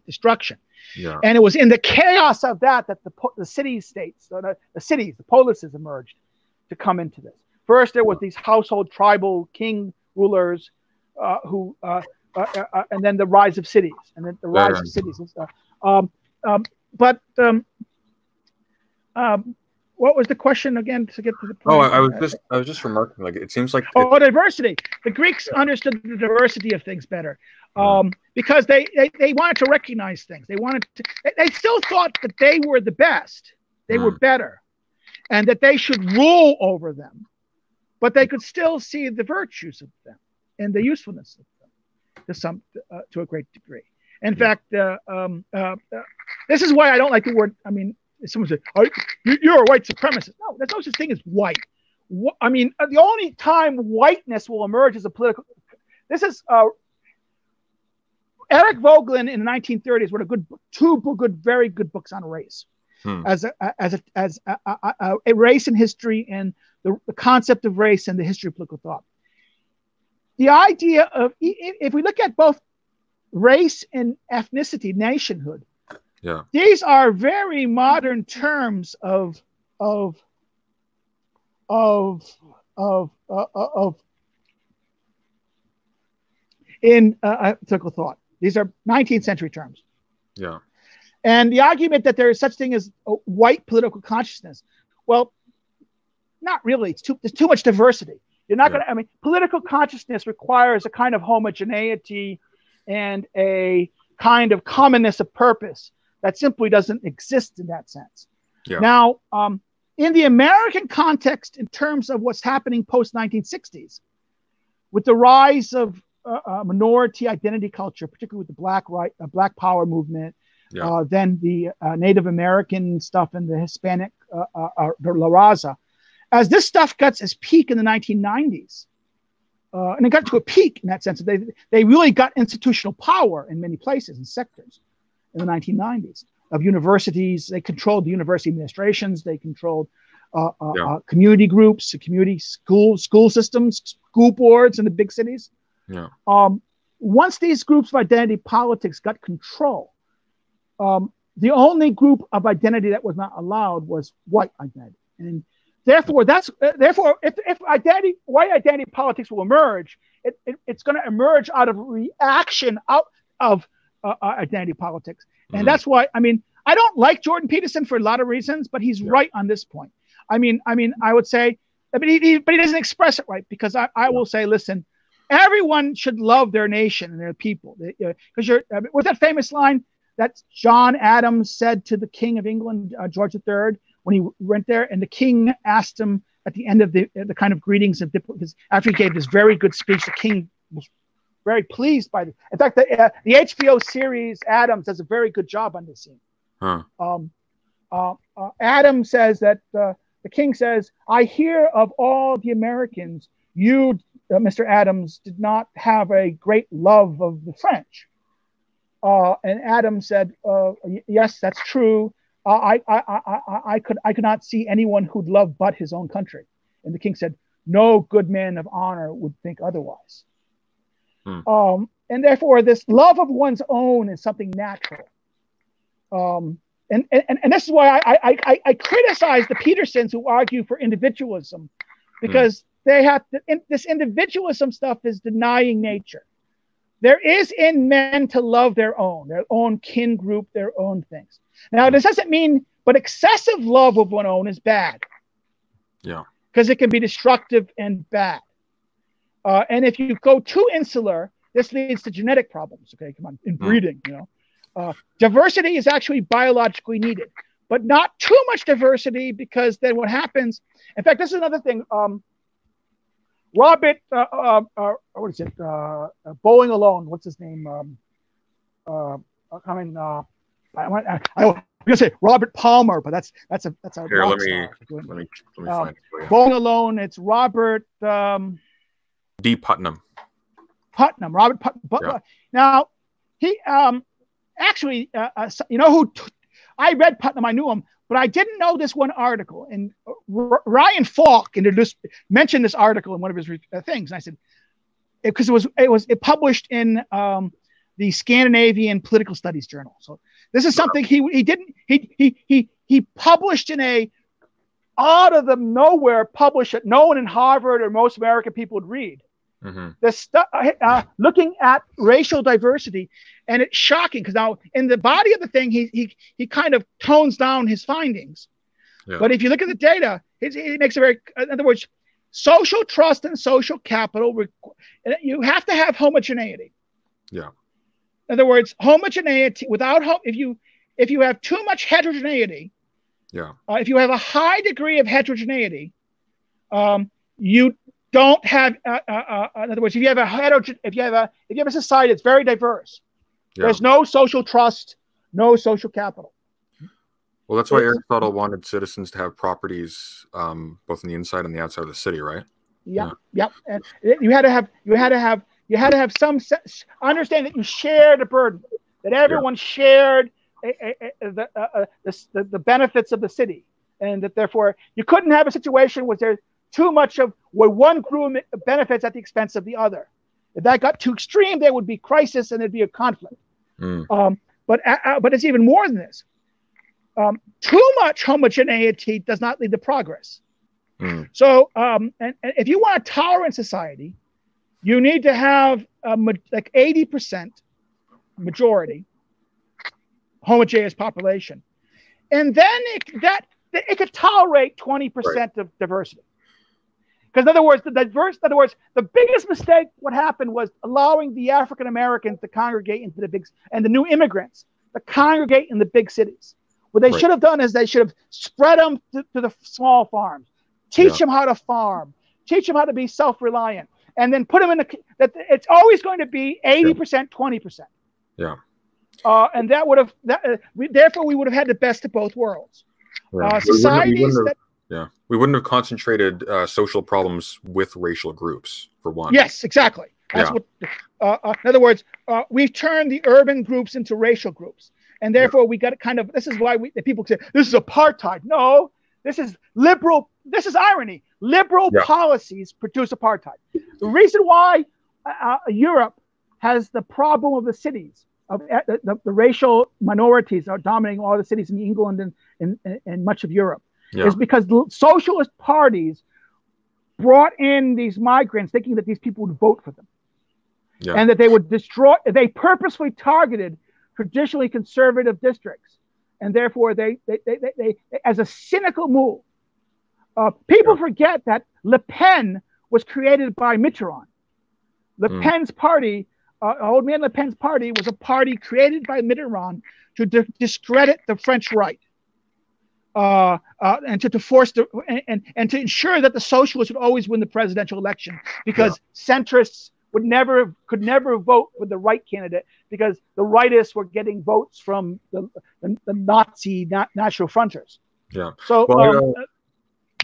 destruction. Yeah. And it was in the chaos of that the city-states, the polises emerged to come into this. First, there was these household tribal king rulers and then the rise of cities, and then the rise of cities and stuff. What was the question again to get to the point? I was just remarking, like, it seems like diversity. The Greeks understood the diversity of things better because they wanted to recognize things. They still thought that they were the best, they were better, and that they should rule over them, but they could still see the virtues of them and the usefulness of them to a great degree. In fact, this is why I don't like the word. I mean, someone said, "Oh, you're a white supremacist." No, there's no such thing as white. I mean, the only time whiteness will emerge as a political. This is Eric Voegelin in the 1930s wrote two very good books on race, as a race in history and the concept of race and the history of political thought. The idea of, if we look at both race and ethnicity, nationhood. Yeah. These are very modern terms in political thought. These are 19th century terms. Yeah. And the argument that there is such thing as a white political consciousness, well, not really. There's too much diversity. You're not going to. I mean, political consciousness requires a kind of homogeneity and a kind of commonness of purpose that simply doesn't exist in that sense. Yeah. Now, in the American context, in terms of what's happening post-1960s, with the rise of minority identity culture, particularly with the Black Power movement, then the Native American stuff and the Hispanic, the La Raza, as this stuff gets its peak in the 1990s, and it got to a peak in that sense. They really got institutional power in many places and sectors in the 1990s of universities. They controlled the university administrations. They controlled community groups, community school systems, school boards in the big cities. Yeah. Once these groups of identity politics got control, the only group of identity that was not allowed was white identity, and therefore, if white identity politics will emerge, it's going to emerge out of reaction out of identity politics, and that's why I don't like Jordan Peterson for a lot of reasons, but he's right on this point. I would say, but he doesn't express it right, because I will say, listen, everyone should love their nation and their people, because what's that famous line that John Adams said to the King of England, George III, when he went there, and the king asked him at the end of the kind of greetings of after he gave this very good speech, the king was very pleased by it. In fact, the HBO series Adams does a very good job on this scene. Adams says that the king says, "I hear of all the Americans, you, Mr. Adams, did not have a great love of the French." And Adams said, "Yes, that's true. I could not see anyone who'd love but his own country." And the king said, "No good man of honor would think otherwise." And therefore, this love of one's own is something natural. And this is why I criticize the Petersons who argue for individualism, because this individualism stuff is denying nature. There is in men to love their own kin group, their own things. Now, this doesn't mean, but excessive love of one's own is bad. Yeah. Because it can be destructive and bad. And if you go too insular, this leads to genetic problems. Okay, come on, in breeding, diversity is actually biologically needed, but not too much diversity, because then what happens? In fact, this is another thing. Robert, what is it? Bowling Alone. What's his name? I'm gonna say Robert Palmer, but that's a Here, let me find it for you. Bowling Alone. It's Robert D. Putnam. Robert Putnam. Yeah. Now he actually, I read Putnam. I knew him. But I didn't know this one article, and Ryan Falk mentioned this article in one of his things. And I said, because it was published in the Scandinavian Political Studies Journal. So this is something he published in a out of the nowhere published that no one in Harvard or most American people would read. Looking at racial diversity, and it's shocking because now in the body of the thing he kind of tones down his findings, but if you look at the data, he makes a very, in other words, social trust and social capital, you have to have homogeneity. In other words, homogeneity if you have too much heterogeneity, if you have a high degree of heterogeneity, you don't have, in other words, if you have a society that's very diverse, there's no social trust, no social capital. Well, that's why Aristotle wanted citizens to have properties, both on the inside and the outside of the city, right? And you had to have some understand that you shared a burden, that everyone shared the benefits of the city, and that therefore you couldn't have a situation where there's too much of where one group benefits at the expense of the other. If that got too extreme, there would be crisis and there'd be a conflict. But it's even more than this. Too much homogeneity does not lead to progress. So, and if you want a tolerant society, you need to have like 80% majority homogeneous population, and then it could tolerate 20% of diversity. Because in other words, the biggest mistake what happened was allowing the African Americans to congregate into the big, and the new immigrants to congregate in the big cities. What they should have done is they should have spread them to the small farms, teach them how to farm, teach them how to be self-reliant, and then put them in that it's always going to be 80%, 20%. Yeah. And that would have therefore we would have had the best of both worlds. Societies we wouldn't have concentrated social problems with racial groups, for one. Yes, exactly. That's what. In other words, we've turned the urban groups into racial groups, and therefore we got kind of. This is why people say this is apartheid. No, this is liberal. This is irony. Liberal policies produce apartheid. The reason why Europe has the problem of the cities, of the racial minorities are dominating all the cities in England and much of Europe, is because the socialist parties brought in these migrants thinking that these people would vote for them. And that they would destroy, they purposefully targeted traditionally conservative districts. And therefore they as a cynical move, people forget that Le Pen was created by Mitterrand. Le Pen's party, old man Le Pen's party was a party created by Mitterrand to discredit the French right. And to force and to ensure that the socialists would always win the presidential election, because centrists could never vote for the right candidate, because the rightists were getting votes from the Nazi National Fronters. Yeah. So,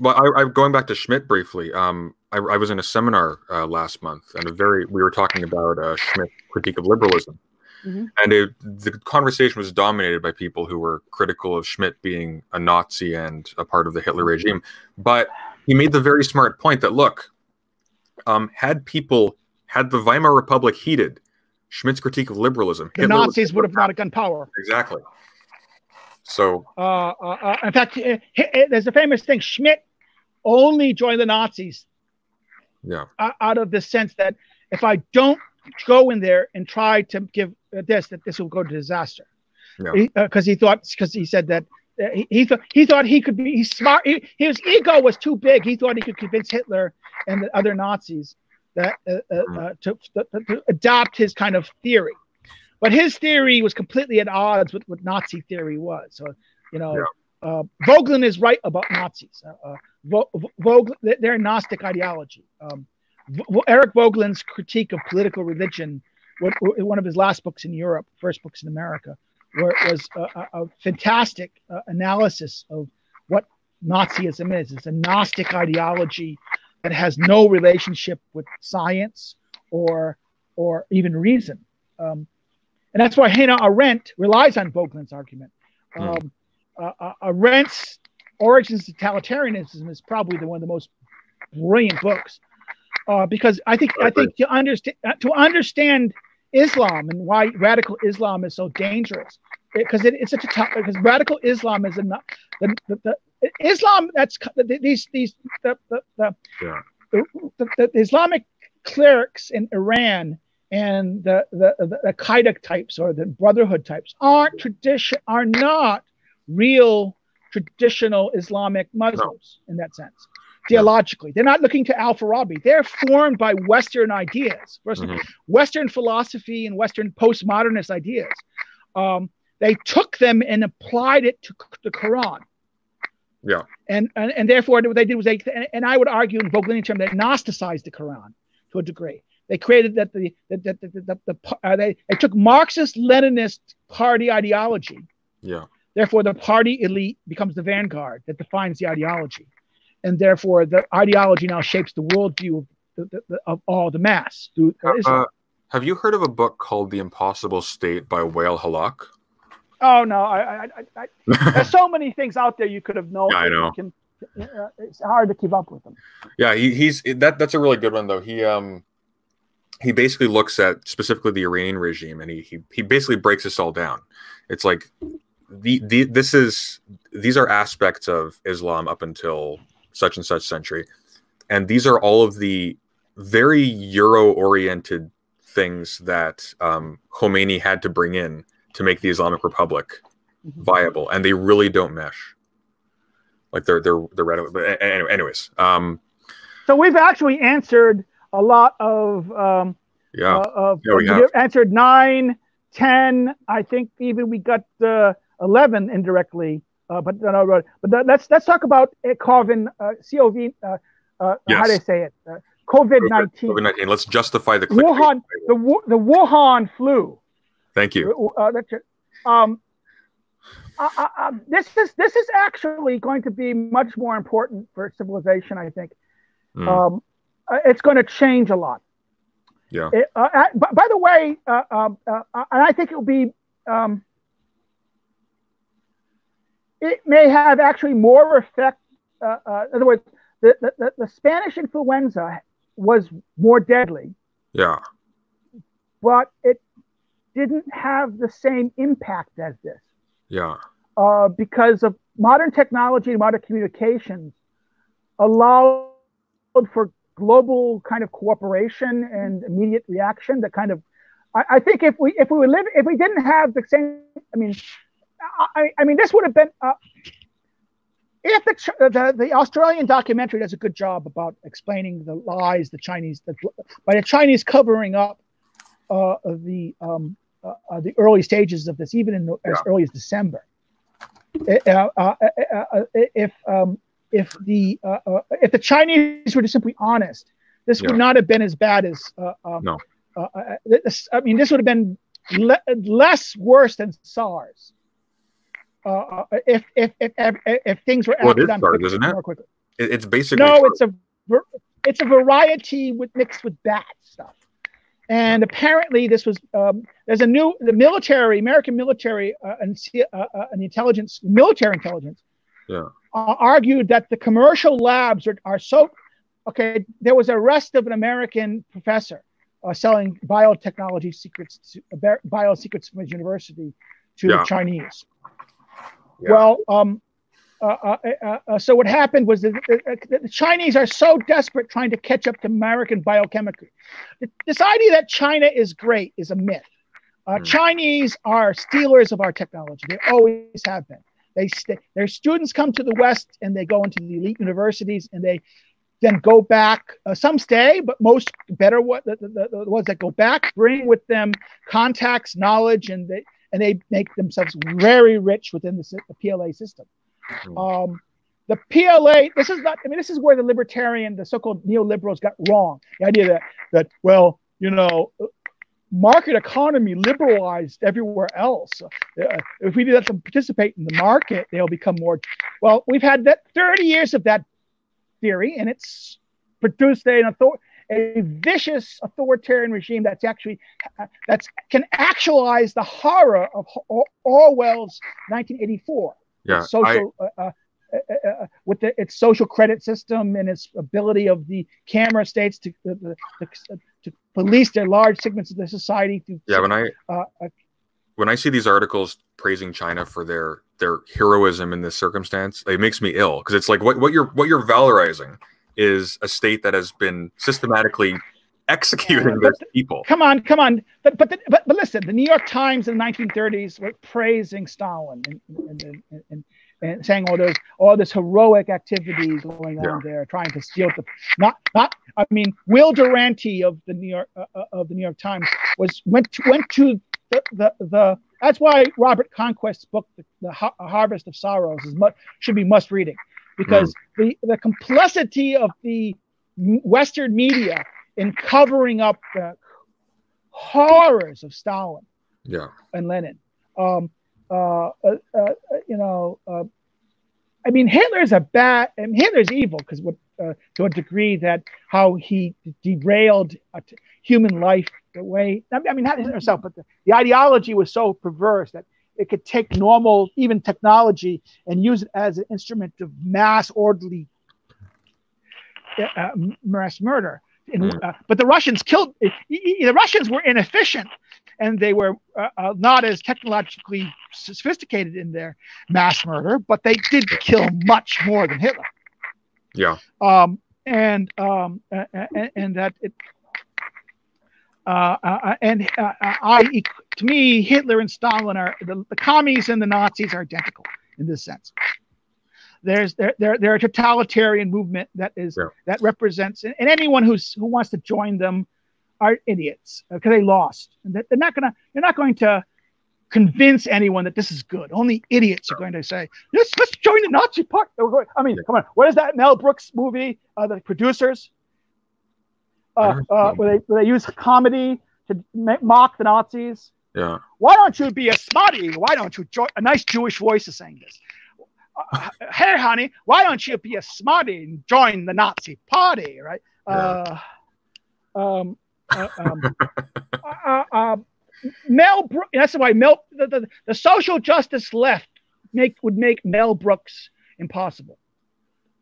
I'm going back to Schmitt briefly. I was in a seminar last month, and we were talking about Schmitt's critique of liberalism. And the conversation was dominated by people who were critical of Schmitt being a Nazi and a part of the Hitler regime. But he made the very smart point that, look, had the Weimar Republic heeded Schmitt's critique of liberalism, the Nazis would have not gotten power. Exactly. So, in fact, there's a famous thing: Schmitt only joined the Nazis out of the sense that if I don't go in there and try to give that this will go to disaster. Because he said that he thought he could be smart. His ego was too big. He thought he could convince Hitler and the other Nazis that to adopt his kind of theory. But his theory was completely at odds with what Nazi theory was. So, Vogelin is right about Nazis. They're a Gnostic ideology. Eric Vogelin's critique of political religion, one of his last books in Europe, first books in America, was a fantastic analysis of what Nazism is. It's a Gnostic ideology that has no relationship with science or even reason. And that's why Hannah Arendt relies on Vogelin's argument. Arendt's Origins of Totalitarianism is probably one of the most brilliant books, because I think to understand Islam and why radical Islam is so dangerous, because because radical Islam is the Islam that's the Islamic clerics in Iran and the Qaeda types or the Brotherhood types are not real traditional Islamic Muslims in that sense. Theologically, they're not looking to Al-Farabi. They're formed by Western ideas, Western philosophy and Western postmodernist ideas. They took them and applied it to the Quran. And therefore what they did was and I would argue in Vogelinian term, they Gnosticized the Quran to a degree. They created they took Marxist-Leninist party ideology. Therefore, the party elite becomes the vanguard that defines the ideology, and therefore the ideology now shapes the worldview of all the mass through Islam. Have you heard of a book called The Impossible State by Wael Halak? Oh no, there's so many things out there you could have known. I know. It's hard to keep up with them. Yeah, that's a really good one though. He basically looks at specifically the Iranian regime, and he basically breaks this all down. It's like these are aspects of Islam up until such and such century, and these are all of the very Euro-oriented things that Khomeini had to bring in to make the Islamic Republic viable, and they really don't mesh. Like they're radical. But anyways, so we've actually answered a lot of we answered 9, 10. I think even we got COVID-11 indirectly. Let's talk about COVID, COV. How do they say it? COVID-19. COVID-19. Let's justify the Wuhan, the Wuhan flu. Thank you. This is actually going to be much more important for civilization, I think. It's going to change a lot. Yeah. By the way, and I think it will be. It may have actually more effect. In other words, the Spanish influenza was more deadly. Yeah. But it didn't have the same impact as this. Yeah. Because of modern technology and modern communications allowed for global kind of cooperation and immediate reaction. That kind of, I think if we didn't have the same, I mean, this would have been if the Australian documentary does a good job about explaining the lies the Chinese covering up the early stages of this, even as early as December. If the Chinese were just simply honest, this would not have been as bad as this would have been less worse than SARS. If things were acted on more quickly. It's basically it's a variety mixed with bad stuff. And apparently, this was there's the American military and military intelligence argued that the commercial labs are so okay. There was arrest of an American professor selling biotechnology secrets, biosecrets from his university to the Chinese. Yeah. Well, so what happened was that the Chinese are so desperate trying to catch up to American biochemistry. This idea that China is great is a myth. Chinese are stealers of our technology. They always have been. Their students come to the West and they go into the elite universities and they then go back. Some stay, but most the ones that go back bring with them contacts, knowledge, and they make themselves very rich within the PLA system. The PLA, this is where the so-called neoliberals got wrong. The idea that market economy liberalized everywhere else. If we let them participate in the market, they'll become more. Well, we've had 30 years of that theory, and it's produced a vicious authoritarian regime that can actualize the horror of Orwell's 1984. Yeah, with its social credit system and its ability of the camera states to police their large segments of the society. When I see these articles praising China for their heroism in this circumstance, it makes me ill, because it's like what you're valorizing is a state that has been systematically executing those people. Come on. But listen, the New York Times in the 1930s were praising Stalin and saying all this heroic activity going on there, trying to steal Will Durante of the New York Times went to the that's why Robert Conquest's book, The Harvest of Sorrows, should be must reading, because the complexity of the Western media in covering up the horrors of Stalin and Lenin. Hitler's Hitler's evil because to a degree that how he derailed human life the way. Not himself, but the ideology was so perverse that it could take normal, even technology, and use it as an instrument of mass orderly mass murder. But the Russians killed. The Russians were inefficient, and they were not as technologically sophisticated in their mass murder, but they did kill much more than Hitler. Yeah. And that it. To me, Hitler and Stalin are the commies and the Nazis are identical in this sense. They're a totalitarian movement that represents, and anyone who wants to join them are idiots because they lost. And you're not going to convince anyone that this is good. Only idiots are going to say, yes, let's join the Nazi party. I mean, come on. What is that Mel Brooks movie, the producers? Where they use comedy to mock the Nazis. Yeah. Why don't you be a smarty? Why don't you join? A nice Jewish voice is saying this. Hey, honey, why don't you be a smarty and join the Nazi party, right? Yeah. Mel Brooks. That's why the social justice left would make Mel Brooks impossible.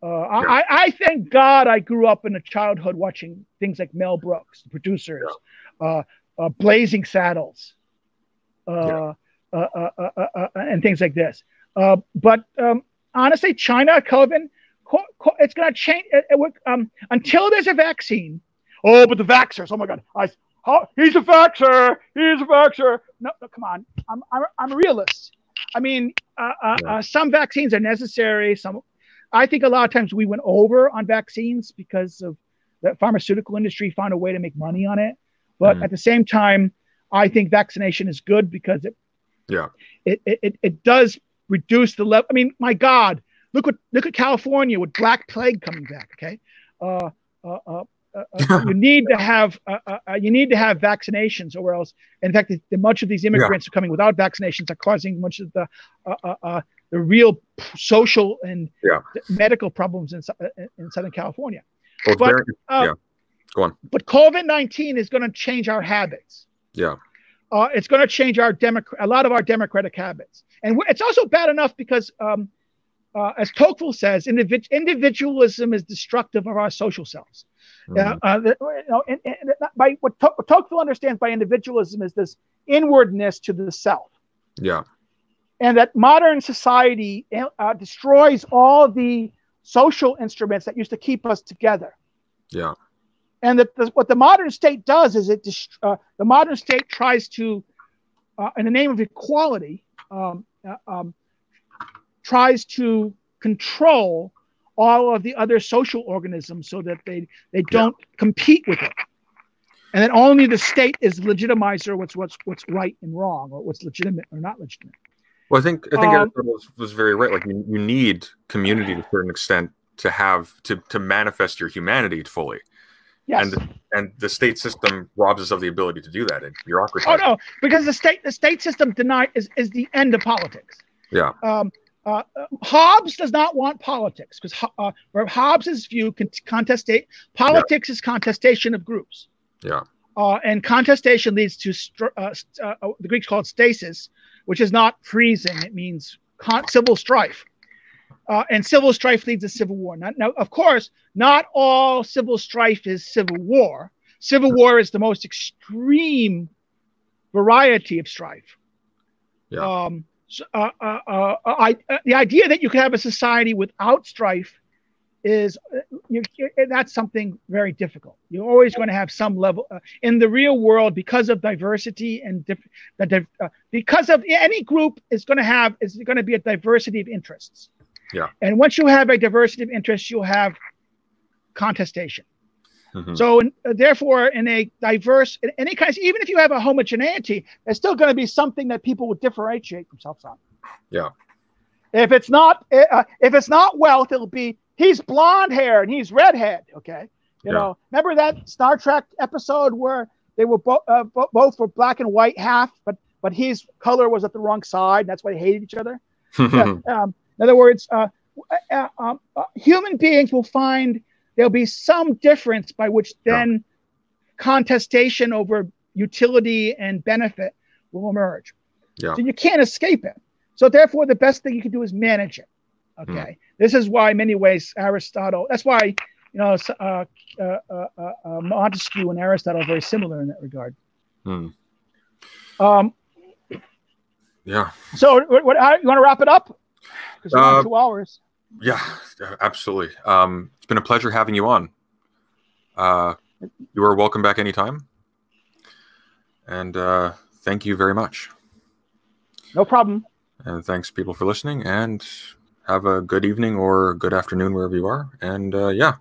I thank God I grew up in a childhood watching things like Mel Brooks, the producers, Blazing Saddles, and things like this. But honestly, China, COVID, it's going to change until there's a vaccine. Oh, but the vaxxers! Oh my God! He's a vaxxer. He's a vaxxer. No, come on. I'm a realist. I mean, some vaccines are necessary. I think a lot of times we went over on vaccines because of the pharmaceutical industry found a way to make money on it. But at the same time, I think vaccination is good because it does reduce the level. I mean, my God, look at California with Black Plague coming back. Okay, you need to have vaccinations, or else, in fact, much of these immigrants are coming without vaccinations, are causing much of the real social and medical problems in Southern California. Well, go on. But COVID-19 is going to change our habits. Yeah. It's going to change a lot of our democratic habits. And it's also bad enough because, as Tocqueville says, individualism is destructive of our social selves. What Tocqueville understands by individualism is this inwardness to the self. Yeah. And that modern society destroys all the social instruments that used to keep us together. Yeah. And what the modern state does is the modern state tries to, in the name of equality, tries to control all of the other social organisms so that they don't compete with it, and then only the state is legitimizer what's right and wrong, or what's legitimate or not legitimate. Well, I think Aristotle was very right. Like you need community to a certain extent to have to manifest your humanity fully. Yes. And the state system robs us of the ability to do that in bureaucracy. Oh no, because the state system is the end of politics. Yeah. Hobbes does not want politics because Hobbes's view politics is contestation of groups. Yeah. And contestation leads to the Greeks call it stasis, which is not freezing. It means civil strife. And civil strife leads to civil war. Now, of course, not all civil strife is civil war. Civil war is the most extreme variety of strife. Yeah. The idea that you could have a society without strife is that's something very difficult. You're always going to have some level in the real world because of diversity and because of any group is going to be a diversity of interests. Yeah. And once you have a diversity of interests, you'll have contestation. Mm-hmm. So therefore, in a diverse, in any kind, even if you have a homogeneity, there's still going to be something that people would differentiate themselves on. Yeah. If it's not wealth, it'll be he's blonde hair and he's redhead. Okay. You know, remember that Star Trek episode where they were both were black and white half, but his color was at the wrong side. And that's why they hated each other. In other words, human beings will find there'll be some difference by which then contestation over utility and benefit will emerge. Yeah. So you can't escape it. So therefore, the best thing you can do is manage it. Okay. This is why, in many ways, Aristotle. That's why Montesquieu and Aristotle are very similar in that regard. Yeah. So, you want to wrap it up? Because we're on 2 hours. Yeah, absolutely. It's been a pleasure having you on. You are welcome back anytime. And thank you very much. No problem. And thanks, people, for listening. And have a good evening or good afternoon wherever you are. And yeah.